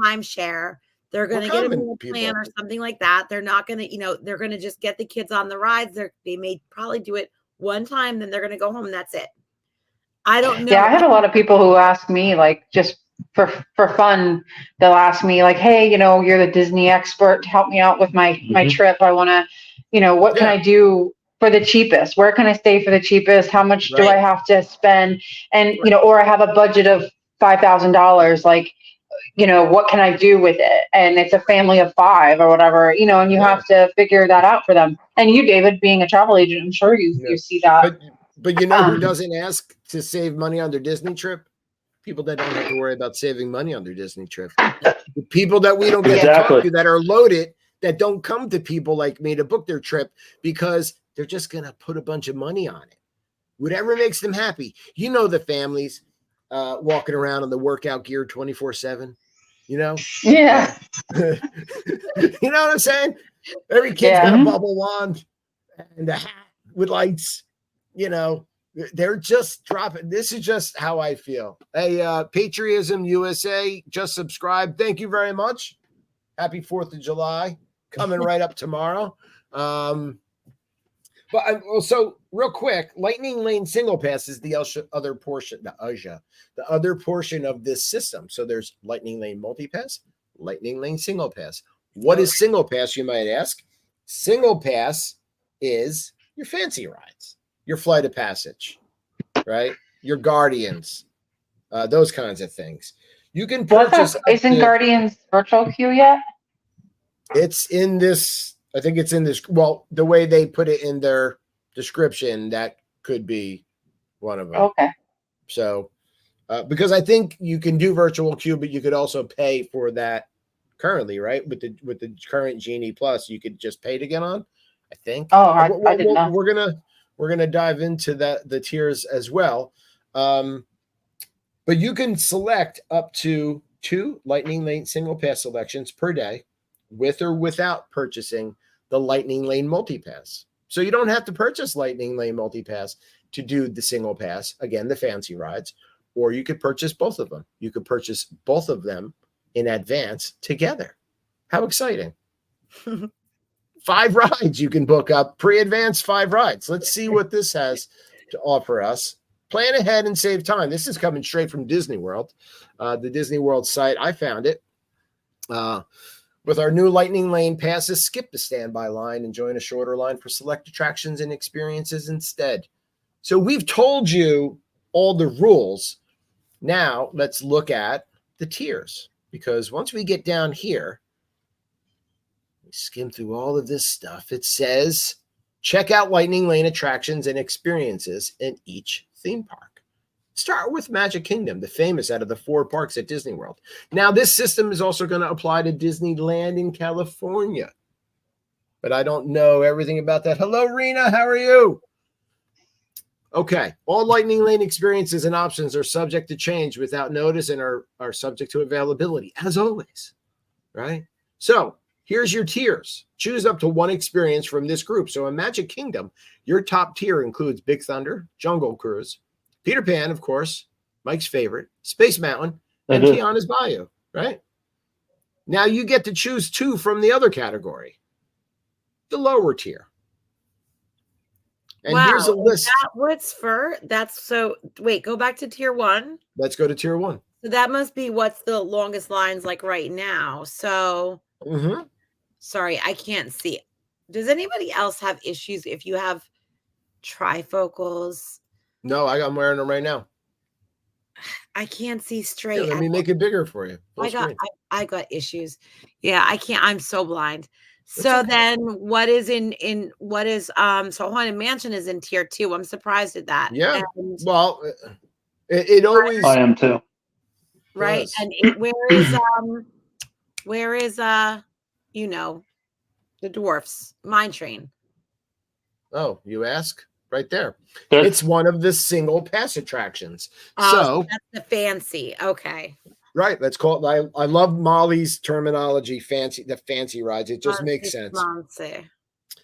timeshare. They're going to get a meal plan or something like that. They're not going to, they're going to just get the kids on the rides. They may probably do it one time, then they're going to go home and that's it. I don't know. Yeah, I have a lot of people who ask me, like, just for fun, they'll ask me, like, hey, you're the Disney expert, help me out with my trip. I want to, what can I do for the cheapest? Where can I stay for the cheapest? How much do I have to spend? And, or I have a budget of $5,000, like, what can I do with it? And it's a family of 5 or whatever, and you have to figure that out for them. And you, David, being a travel agent, I'm sure you see that. But who doesn't ask to save money on their Disney trip? People that don't have to worry about saving money on their Disney trip. The people that we don't get to talk to that are loaded, that don't come to people like me to book their trip because they're just going to put a bunch of money on it. Whatever makes them happy. The families walking around in the workout gear 24/7, Yeah. You know what I'm saying? Every kid's got a bubble wand and a hat with lights, They're just dropping. This is just how I feel. Hey, Patriotism USA, just subscribe. Thank you very much. Happy 4th of July. Coming right up tomorrow. So real quick, Lightning Lane Single Pass is the other portion, the other portion of this system. So there's Lightning Lane Multi-Pass, Lightning Lane Single Pass. What is Single Pass, you might ask? Single Pass is your fancy rides. Your Flight of Passage, right? Your Guardians, those kinds of things. You can purchase. Isn't Guardians virtual queue yet? It's in this. I think it's in this. Well, the way they put it in their description, that could be one of them. Okay. So, because I think you can do virtual queue, but you could also pay for that currently, right? With the current Genie Plus, you could just pay to get on. I think. Oh, I didn't know. We're gonna dive into the tiers as well, but you can select up to 2 Lightning Lane Single Pass selections per day, with or without purchasing the Lightning Lane Multi-Pass. So you don't have to purchase Lightning Lane Multi-Pass to do the Single Pass, again, the fancy rides, or you could purchase both of them. You could purchase both of them in advance together. How exciting! 5 rides you can book up, pre-advanced 5 rides. Let's see what this has to offer us. Plan ahead and save time. This is coming straight from Disney World, the Disney World site. I found it. With our new Lightning Lane passes, skip the standby line and join a shorter line for select attractions and experiences instead. So we've told you all the rules. Now let's look at the tiers, because once we get down here, skim through all of this stuff. It says, check out Lightning Lane attractions and experiences in each theme park. Start with Magic Kingdom, the famous out of the 4 parks at Disney World. Now, this system is also going to apply to Disneyland in California, but I don't know everything about that. Hello, Rena. How are you? Okay. All Lightning Lane experiences and options are subject to change without notice and are subject to availability, as always, right? So, here's your tiers. Choose up to 1 experience from this group. So in Magic Kingdom, your top tier includes Big Thunder, Jungle Cruise, Peter Pan, of course, Mike's favorite, Space Mountain, and Tiana's Bayou, right? Now you get to choose 2 from the other category, the lower tier. And here's a list. Wait, go back to tier 1. Let's go to tier 1. So that must be what's the longest lines like right now. So sorry, I can't see it. Does anybody else have issues if you have trifocals? No, I'm wearing them right now. I can't see straight. Yeah, let me make it bigger for you. I got issues. Yeah, I can't. I'm so blind. So then what is so Haunted Mansion is in tier 2. I'm surprised at that. Yeah. Well, it always. I am too. Right. And where is the dwarfs mine train? Oh, you ask? Right there. It's one of the single pass attractions. So that's the fancy. Okay. Right. Let's call it. I love Molly's terminology, the fancy rides. It just makes sense. Fancy.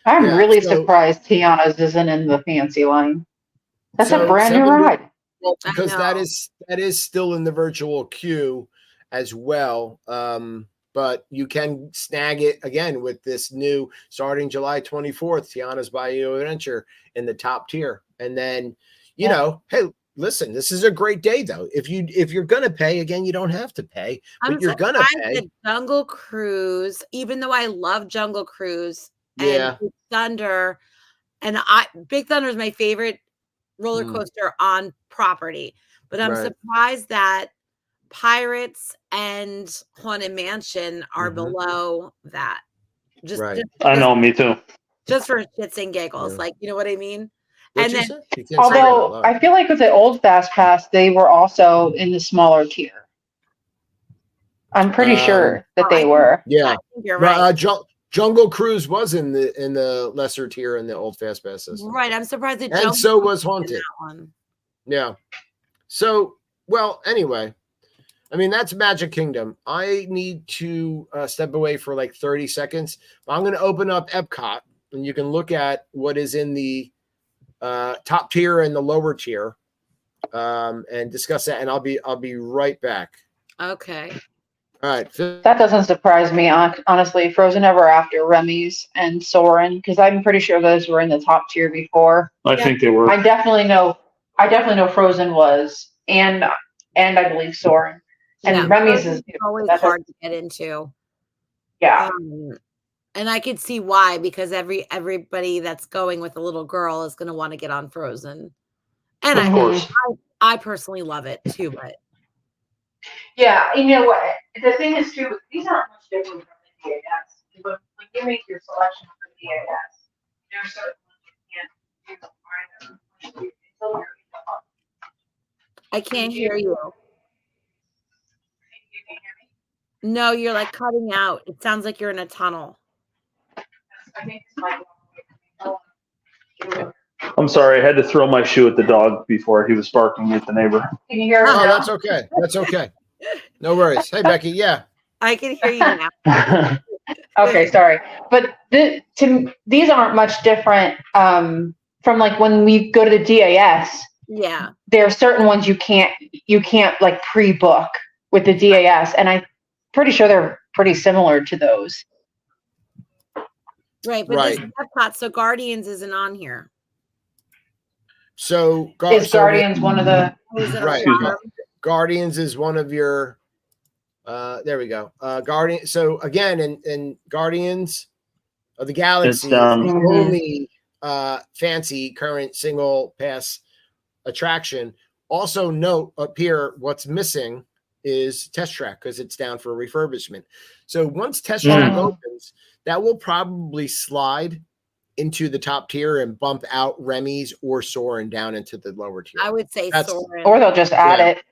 I'm really surprised Tiana's isn't in the fancy line. That's a brand new ride. Well, because that is still in the virtual queue as well. but you can snag it again with this new starting July 24th, Tiana's Bayou Adventure in the top tier. And then, you know, hey, listen, this is a great day though. If you're gonna pay, again, you don't have to pay, but you're gonna pay. Jungle Cruise, even though I love Jungle Cruise and Big Thunder, and Big Thunder is my favorite roller coaster on property, but I'm surprised that Pirates and Haunted Mansion are below that. Just I know, me too. Just for shits and giggles, like, you know what I mean? And then, although I feel like with the old Fast Pass, they were also in the smaller tier. I'm pretty sure that they were. Yeah, you're right. Jungle Cruise was in the lesser tier in the old Fast Pass system. Right. I'm surprised it. And so was Haunted. Yeah. So, well, anyway, I mean, that's Magic Kingdom. I need to step away for like 30 seconds. I'm going to open up Epcot, and you can look at what is in the top tier and the lower tier, and discuss that. And I'll be right back. Okay. All right. That doesn't surprise me, honestly. Frozen Ever After, Remy's, and Soarin', because I'm pretty sure those were in the top tier before. I think they were. I definitely know Frozen was, and I believe Soarin'. And Remy's is always hard to get into. Yeah. And I could see why, because everybody that's going with a little girl is going to want to get on Frozen. And of course. I personally love it too, but yeah, you know what? The thing is too, these aren't much different from the DAS. When you make your selection for the DAS, there's certain ones you can't use I can't hear you. You can hear me? No, you're like cutting out. It sounds like you're in a tunnel. I think it's my I'm sorry, I had to throw my shoe at the dog before he was barking at the neighbor. Can you hear me? Oh, that's okay. That's okay. No worries. Hey, Becki. Yeah. I can hear you now. Okay, sorry. But these aren't much different from like when we go to the DAS. Yeah. There are certain ones you can't like pre-book with the DAS, and I'm pretty sure they're pretty similar to those. Right, but this is Epcot, so Guardians isn't on here. So is Guardians one of the Guardians is one of your there we go. Guardian. So again, in Guardians of the Galaxy, the only fancy current single pass attraction. Also note up here, what's missing is Test Track because it's down for refurbishment. So once Test Track opens, that will probably slide into the top tier and bump out Remy's or Soarin' down into the lower tier. I would say Soarin'. Or they'll just add it.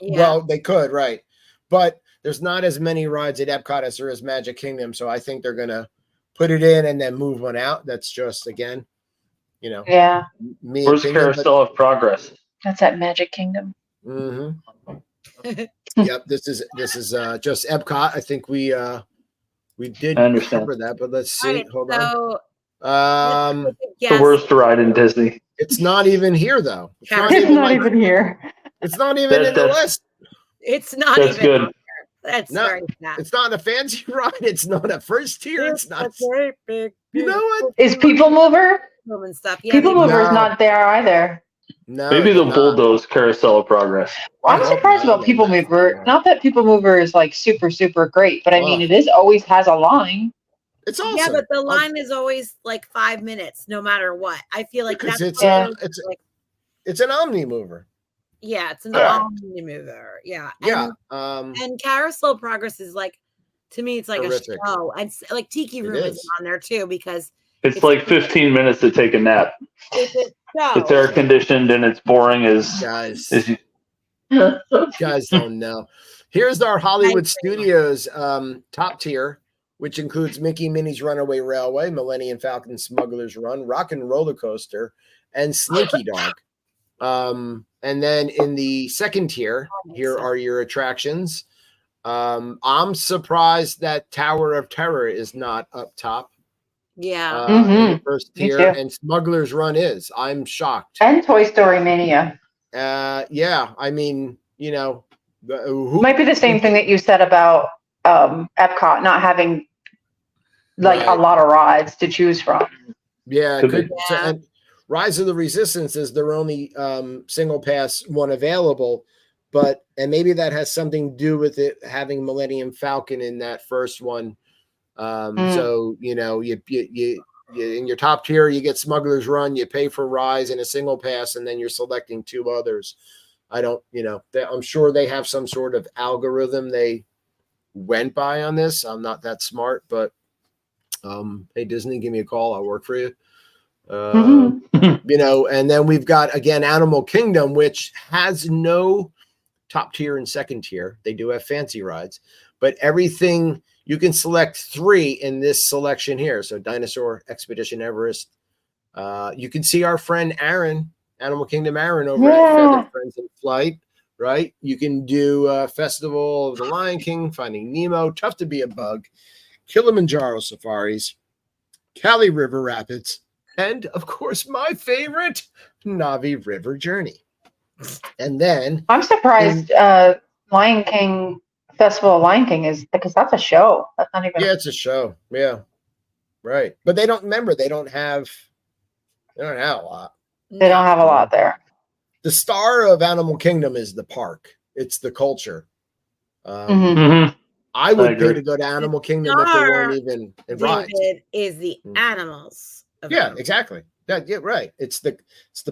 Yeah. Well, they could, right. But there's not as many rides at Epcot as there is Magic Kingdom, so I think they're going to put it in and then move one out. That's just, again, you know. Yeah. Where's Carousel of Progress? That's at Magic Kingdom. Mm-hmm. Yep, this is just Epcot. I think we did cover that, but let's see. Right, hold on. The worst ride in Disney. It's not even here though. It's not even here. It's not even in the list. It's not that's even good. Here. That's very sad. It's not a fancy ride. It's not a first tier. It's not very big. You know what? Is People Mover? And stuff. Yeah, People Mover is not there either. No, maybe they'll bulldoze Carousel of Progress. Well, I'm surprised about People Mover. Not that People Mover is like super, super great, but I mean, it always has a line. It's awesome. Yeah, but the line is always like 5 minutes, no matter what. I feel like that's it's an Omni mover. Yeah, it's an Omni mover. Yeah. And Carousel Progress is like, to me, it's like horrific. A show. And like Tiki Room is on there too, because it's like 15 minutes to take a nap. It's air conditioned and it's boring as guys don't know. Here's our Hollywood Studios top tier, which includes Mickey Minnie's Runaway Railway, Millennium Falcon Smuggler's Run, Rock and Roller Coaster, and Slinky Dog. And then in the second tier, here are your attractions. I'm surprised that Tower of Terror is not up top. Yeah. In the first tier, and Smuggler's Run is. I'm shocked. And Toy Story Mania. Yeah. I mean, you know, might be the same thing that you said about Epcot not having like a lot of rides to choose from. Yeah, so, and Rise of the Resistance is their only single pass one available, and maybe that has something to do with it having Millennium Falcon in that first one. So you in your top tier, you get Smuggler's Run, you pay for Rise in a single pass, and then you're selecting 2 others. I'm sure they have some sort of algorithm they went by on this. I'm not that smart, but hey, Disney, give me a call. I'll work for you. And then we've got, again, Animal Kingdom, which has no top tier and second tier. They do have fancy rides, but everything you can select 3 in this selection here. So Dinosaur, Expedition Everest. You can see our friend Aaron, Animal Kingdom Aaron, over at Feather Friends in Flight, right? You can do Festival of the Lion King, Finding Nemo, Tough to Be a Bug, Kilimanjaro Safaris, Cali River Rapids, and of course my favorite, Navi River Journey. And then I'm surprised Lion King Festival of Lion King is, because that's a show. That's not even it's a show. Yeah. Right. But they don't have a lot. They don't have a lot there. The star of Animal Kingdom is the park. It's the culture. I would pay to go to Animal Kingdom if they weren't even in rides. Is the animals. Yeah, exactly. Right. It's the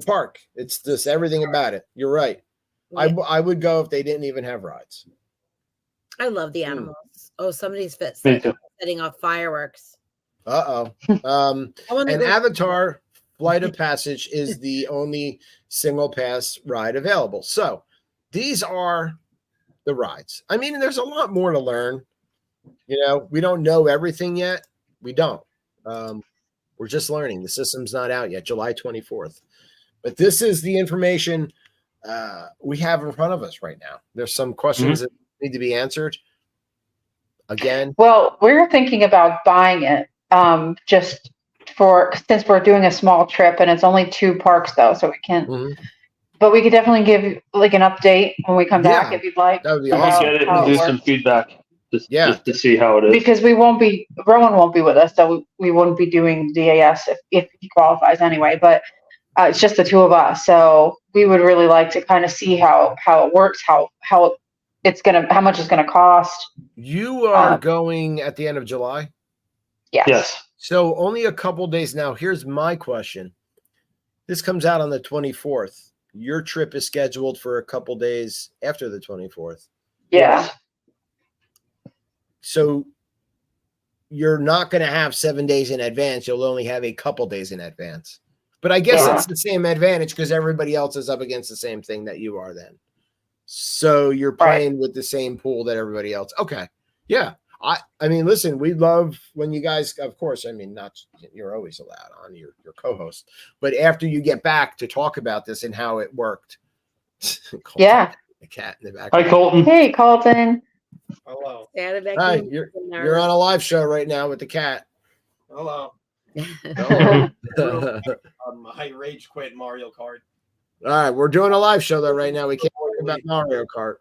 park. It's just everything about it. You're right. Yeah. I would go if they didn't even have rides. I love the animals. Oh, somebody's setting off fireworks. And Avatar Flight of Passage is the only single pass ride available. So these are the rides. I mean, there's a lot more to learn. We don't know everything yet. We don't. We're just learning. The system's not out yet, July 24th. But this is the information we have in front of us right now. There's some questions that need to be answered. Again. Well, we're thinking about buying it just since we're doing a small trip, and it's only 2 parks though, so we can't. But we could definitely give like an update when we come back if you'd like. That would be awesome. Get it and do some feedback just to see how it is. Because Rowan won't be with us, so we wouldn't be doing DAS if he qualifies anyway. But it's just the 2 of us, so we would really like to kind of see how it works, how much it's gonna cost. You are going at the end of July? Yes. So only a couple days now. Here's my question. This comes out on the 24th. Your trip is scheduled for a couple days after the 24th. Yeah. Yes. So you're not going to have 7 days in advance. You'll only have a couple days in advance. But I guess it's the same advantage because everybody else is up against the same thing that you are then. So you're playing with the same pool that everybody else. Okay. Yeah. I mean, listen, we love when you guys, of course, I mean, not you're always allowed on your co-host, but after you get back to talk about this and how it worked. Yeah. The cat in the back. Hi, Colton. Hey, Colton. Hello. Hi, you're on a live show right now with the cat. Hello. I rage quit Mario Kart. All right, we're doing a live show though right now. We can't talk about Mario Kart.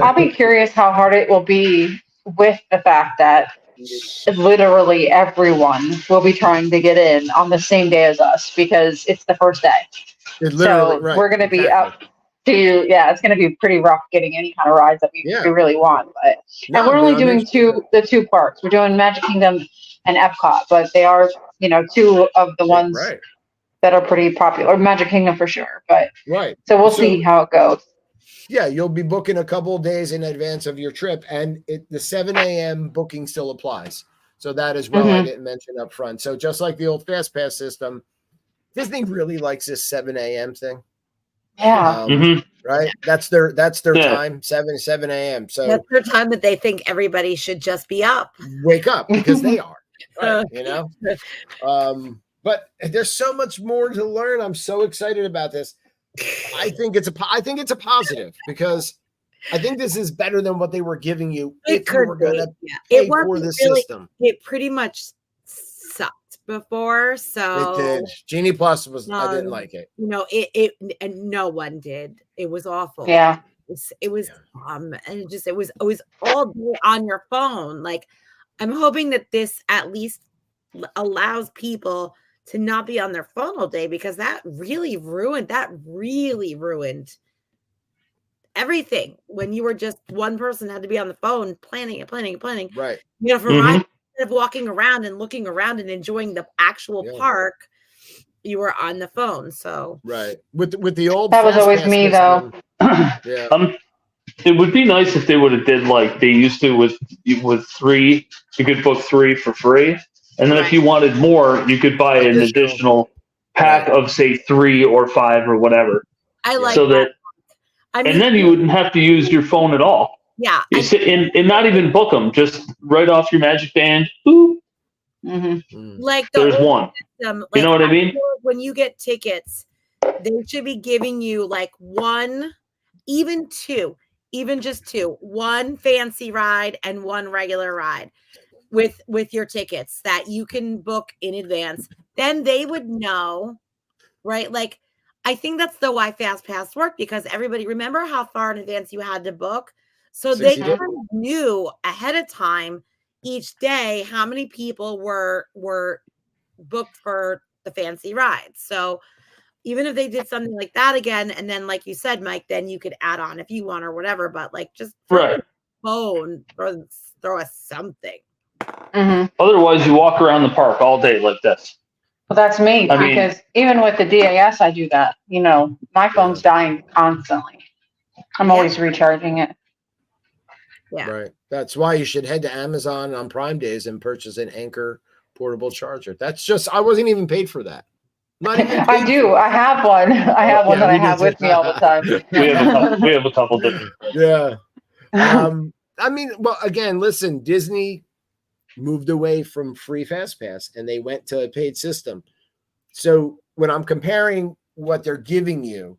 I'll be curious how hard it will be with the fact that literally everyone will be trying to get in on the same day as us because it's the first day. So we're going to be up to, it's going to be pretty rough getting any kind of rides that we really want. But and we're only doing the 2 parks. We're doing Magic Kingdom and Epcot, but they are, 2 of the ones that are pretty popular. Magic Kingdom for sure, but so we'll see how it goes. Yeah, you'll be booking a couple of days in advance of your trip, and the 7 a.m. booking still applies. So that as well, I didn't mention up front. So just like the old Fast Pass system, Disney really likes this 7 a.m. thing. Yeah. Right. That's their time, 7 a.m. So that's their time that they think everybody should just be up. Wake up because they are. Right, but there's so much more to learn. I'm so excited about this. I think it's a positive because I think this is better than what they were giving you if you were going to pay for the system. It pretty much sucked before, so it did. Genie Plus was I didn't like it. It and no one did. It was awful. Yeah. it was and it was all day on your phone. Like, I'm hoping that this at least allows people to not be on their phone all day, because that really ruined everything. When you were just one person had to be on the phone planning. Right. You know, for instead of walking around and looking around and enjoying the actual park, you were on the phone. So right. With the old that was always me system, though. It would be nice if they would have did like they used to with 3. You could book 3 for free, and then if you wanted more, you could buy an additional pack of say 3 or 5 or whatever. I like so that. And then you wouldn't have to use your phone at all. Yeah. You sit and not even book them, just right off your Magic Band. Boop. Like there's one. System, you know what I mean? When you get tickets, they should be giving you like 1, even 2, even just 2, 1 fancy ride and 1 regular ride with your tickets that you can book in advance. Then they would know, right? Like, I think that's the why Fast Pass worked, because everybody, remember how far in advance you had to book? So they kind of knew ahead of time each day how many people were booked for the fancy rides. So even if they did something like that again, and then like you said, Mike, then you could add on if you want or whatever, but like just phone, throw us something. Otherwise you walk around the park all day like this. Well, that's me, because even with the DAS, I do that. You know, my phone's dying constantly. I'm always recharging it. Yeah. Right. That's why you should head to Amazon on Prime Days and purchase an Anchor portable charger. That's just, I wasn't even paid for that. I do. I have one. I have one that I have with me all the time. we have a couple different. Yeah. I mean, well, again, listen, Disney moved away from free Fast Pass and they went to a paid system. So when I'm comparing what they're giving you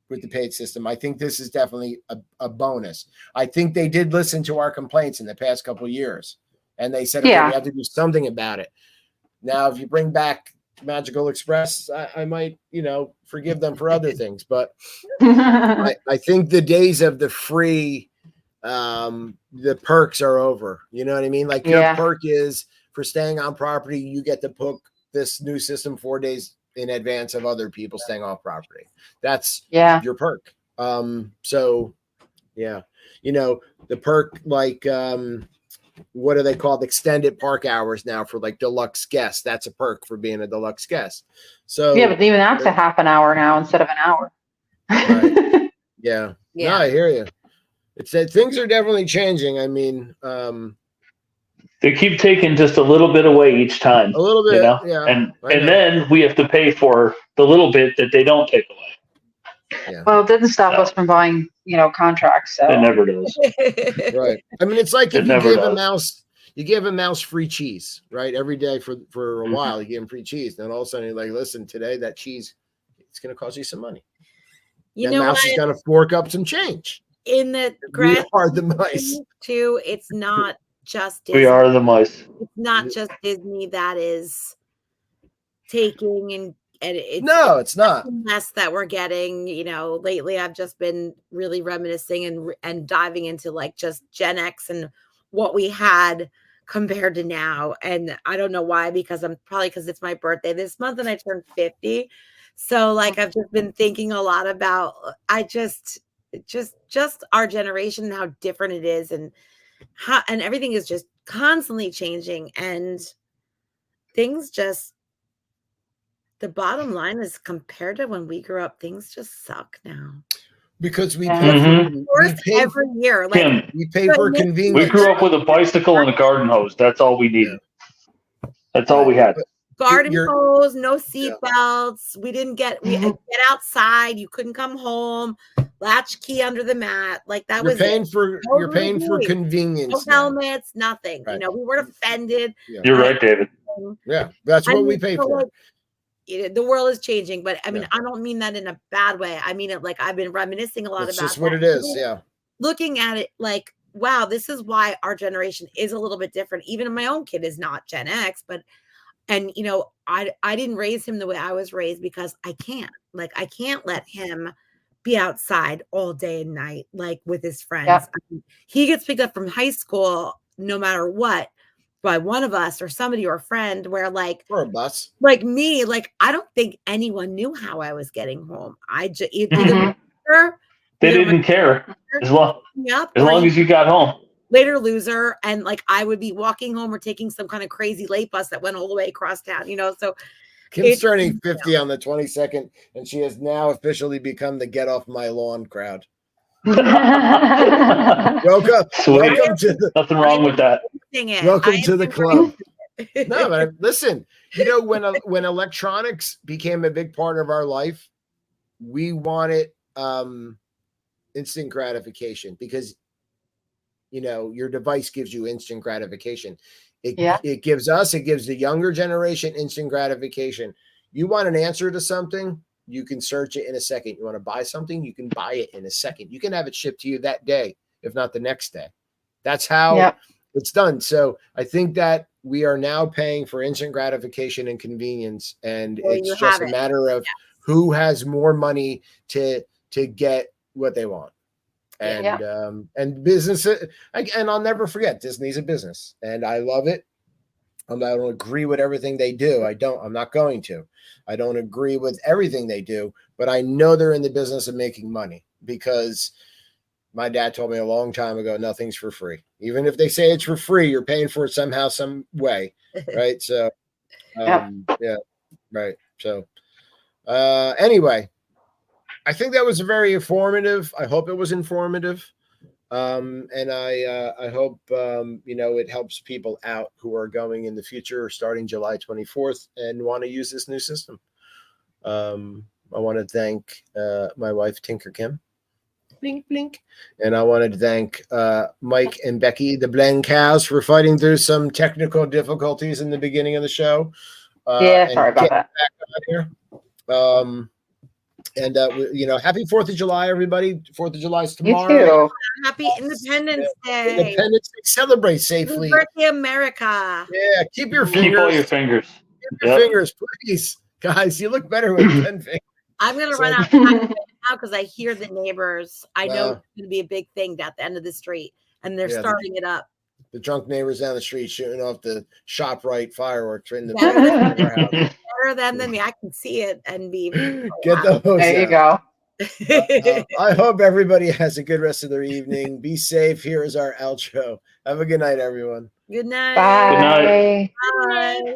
with the paid system, I think this is definitely a bonus. I think they did listen to our complaints in the past couple of years, and they said, okay, we have to do something about it. Now, if you bring back Magical Express, I might, forgive them for other things, but I think the days of the free, the perks are over. You know what I mean? Like your perk is for staying on property, you get to book this new system 4 days in advance of other people staying off property. That's your perk. So yeah, the perk, like, what are they called? Extended park hours now for like deluxe guests. That's a perk for being a deluxe guest. So yeah, but even that's a half an hour now instead of an hour. Right. Yeah. No, I hear you. It's that things are definitely changing. I mean, they keep taking just a little bit away each time. A little bit, and then we have to pay for the little bit that they don't take away. Yeah. Well, it didn't stop us from buying, contracts. So it never does. Right. I mean, it's like if you give a mouse free cheese, right? Every day for a while, you give him free cheese. Then all of a sudden you're like, listen, today that cheese, it's going to cost you some money. That mouse is going to fork up some change. In the we are the mice too. It's not just Disney. We are the mice. It's not just Disney that is taking and it's not less that we're getting. Lately I've just been really reminiscing and diving into like just Gen X and what we had compared to now. And I don't know why, because it's my birthday this month and I turned 50. So like I've just been thinking a lot about just our generation and how different it is, and everything is just constantly changing, and things just, the bottom line is, compared to when we grew up, things just suck now. Because we pay every year. Like, Kim, we pay for convenience. We grew up with a bicycle and a garden hose. That's all we needed. That's all we had. Garden hose, no seat belts. We didn't get outside. You couldn't come home. Latch key under the mat. Like that you're paying for convenience. No helmets, nothing. Right. We weren't offended. Yeah. You're right, David. Yeah, that's what we pay for. Like, the world is changing, but I mean, I don't mean that in a bad way. I mean it like I've been reminiscing a lot about. It's just what it is. Yeah. Looking at it like, wow, this is why our generation is a little bit different. Even my own kid is not Gen X, but. And, I didn't raise him the way I was raised because I can't let him be outside all day and night, like with his friends. Yep. I mean, he gets picked up from high school no matter what by one of us or somebody or a friend, where like, or a bus, like me, like I don't think anyone knew how I was getting home. I just They didn't care as long as you got home. Later loser, and like I would be walking home or taking some kind of crazy late bus that went all the way across town, so Kim's turning 50 on the 22nd, and she has now officially become the get off my lawn crowd. Welcome to nothing wrong with that. Welcome to the club. No, but listen, when electronics became a big part of our life, we wanted instant gratification, because your device gives you instant gratification. It gives the younger generation instant gratification. You want an answer to something, you can search it in a second. You want to buy something, you can buy it in a second. You can have it shipped to you that day, if not the next day. That's how it's done. So I think that we are now paying for instant gratification and convenience, and it's just a matter of who has more money to get what they want. And business, and I'll never forget, Disney's a business, and I love it. I don't agree with everything they do. I'm not going to. I don't agree with everything they do, but I know they're in the business of making money, because my dad told me a long time ago, nothing's for free. Even if they say it's for free, you're paying for it somehow, some way. Right. So, right. So, anyway, I think that was very informative. I hope it was informative. And I hope, it helps people out who are going in the future, starting July 24th, and want to use this new system. I want to thank my wife, Tinker Kim. Blink, blink. And I wanted to thank Mike and Becki, the Blancows, for fighting through some technical difficulties in the beginning of the show. Sorry about that. Back on here. Happy 4th of July, everybody. 4th of July is tomorrow. You too. Happy Independence Day. Independence Day. Celebrate safely. Happy birthday, America. Yeah, keep all your fingers. Keep your fingers, please. Guys, you look better with 10 fingers. I'm going to run out now because I hear the neighbors. I know it's going to be a big thing at the end of the street, and they're starting it up. The drunk neighbors down the street shooting off the ShopRite fireworks in the better than me. I can see it and be get those. There you go. I hope everybody has a good rest of their evening. Be safe. Here is our outro. Have a good night, everyone. Good night. Bye. Good night. Bye.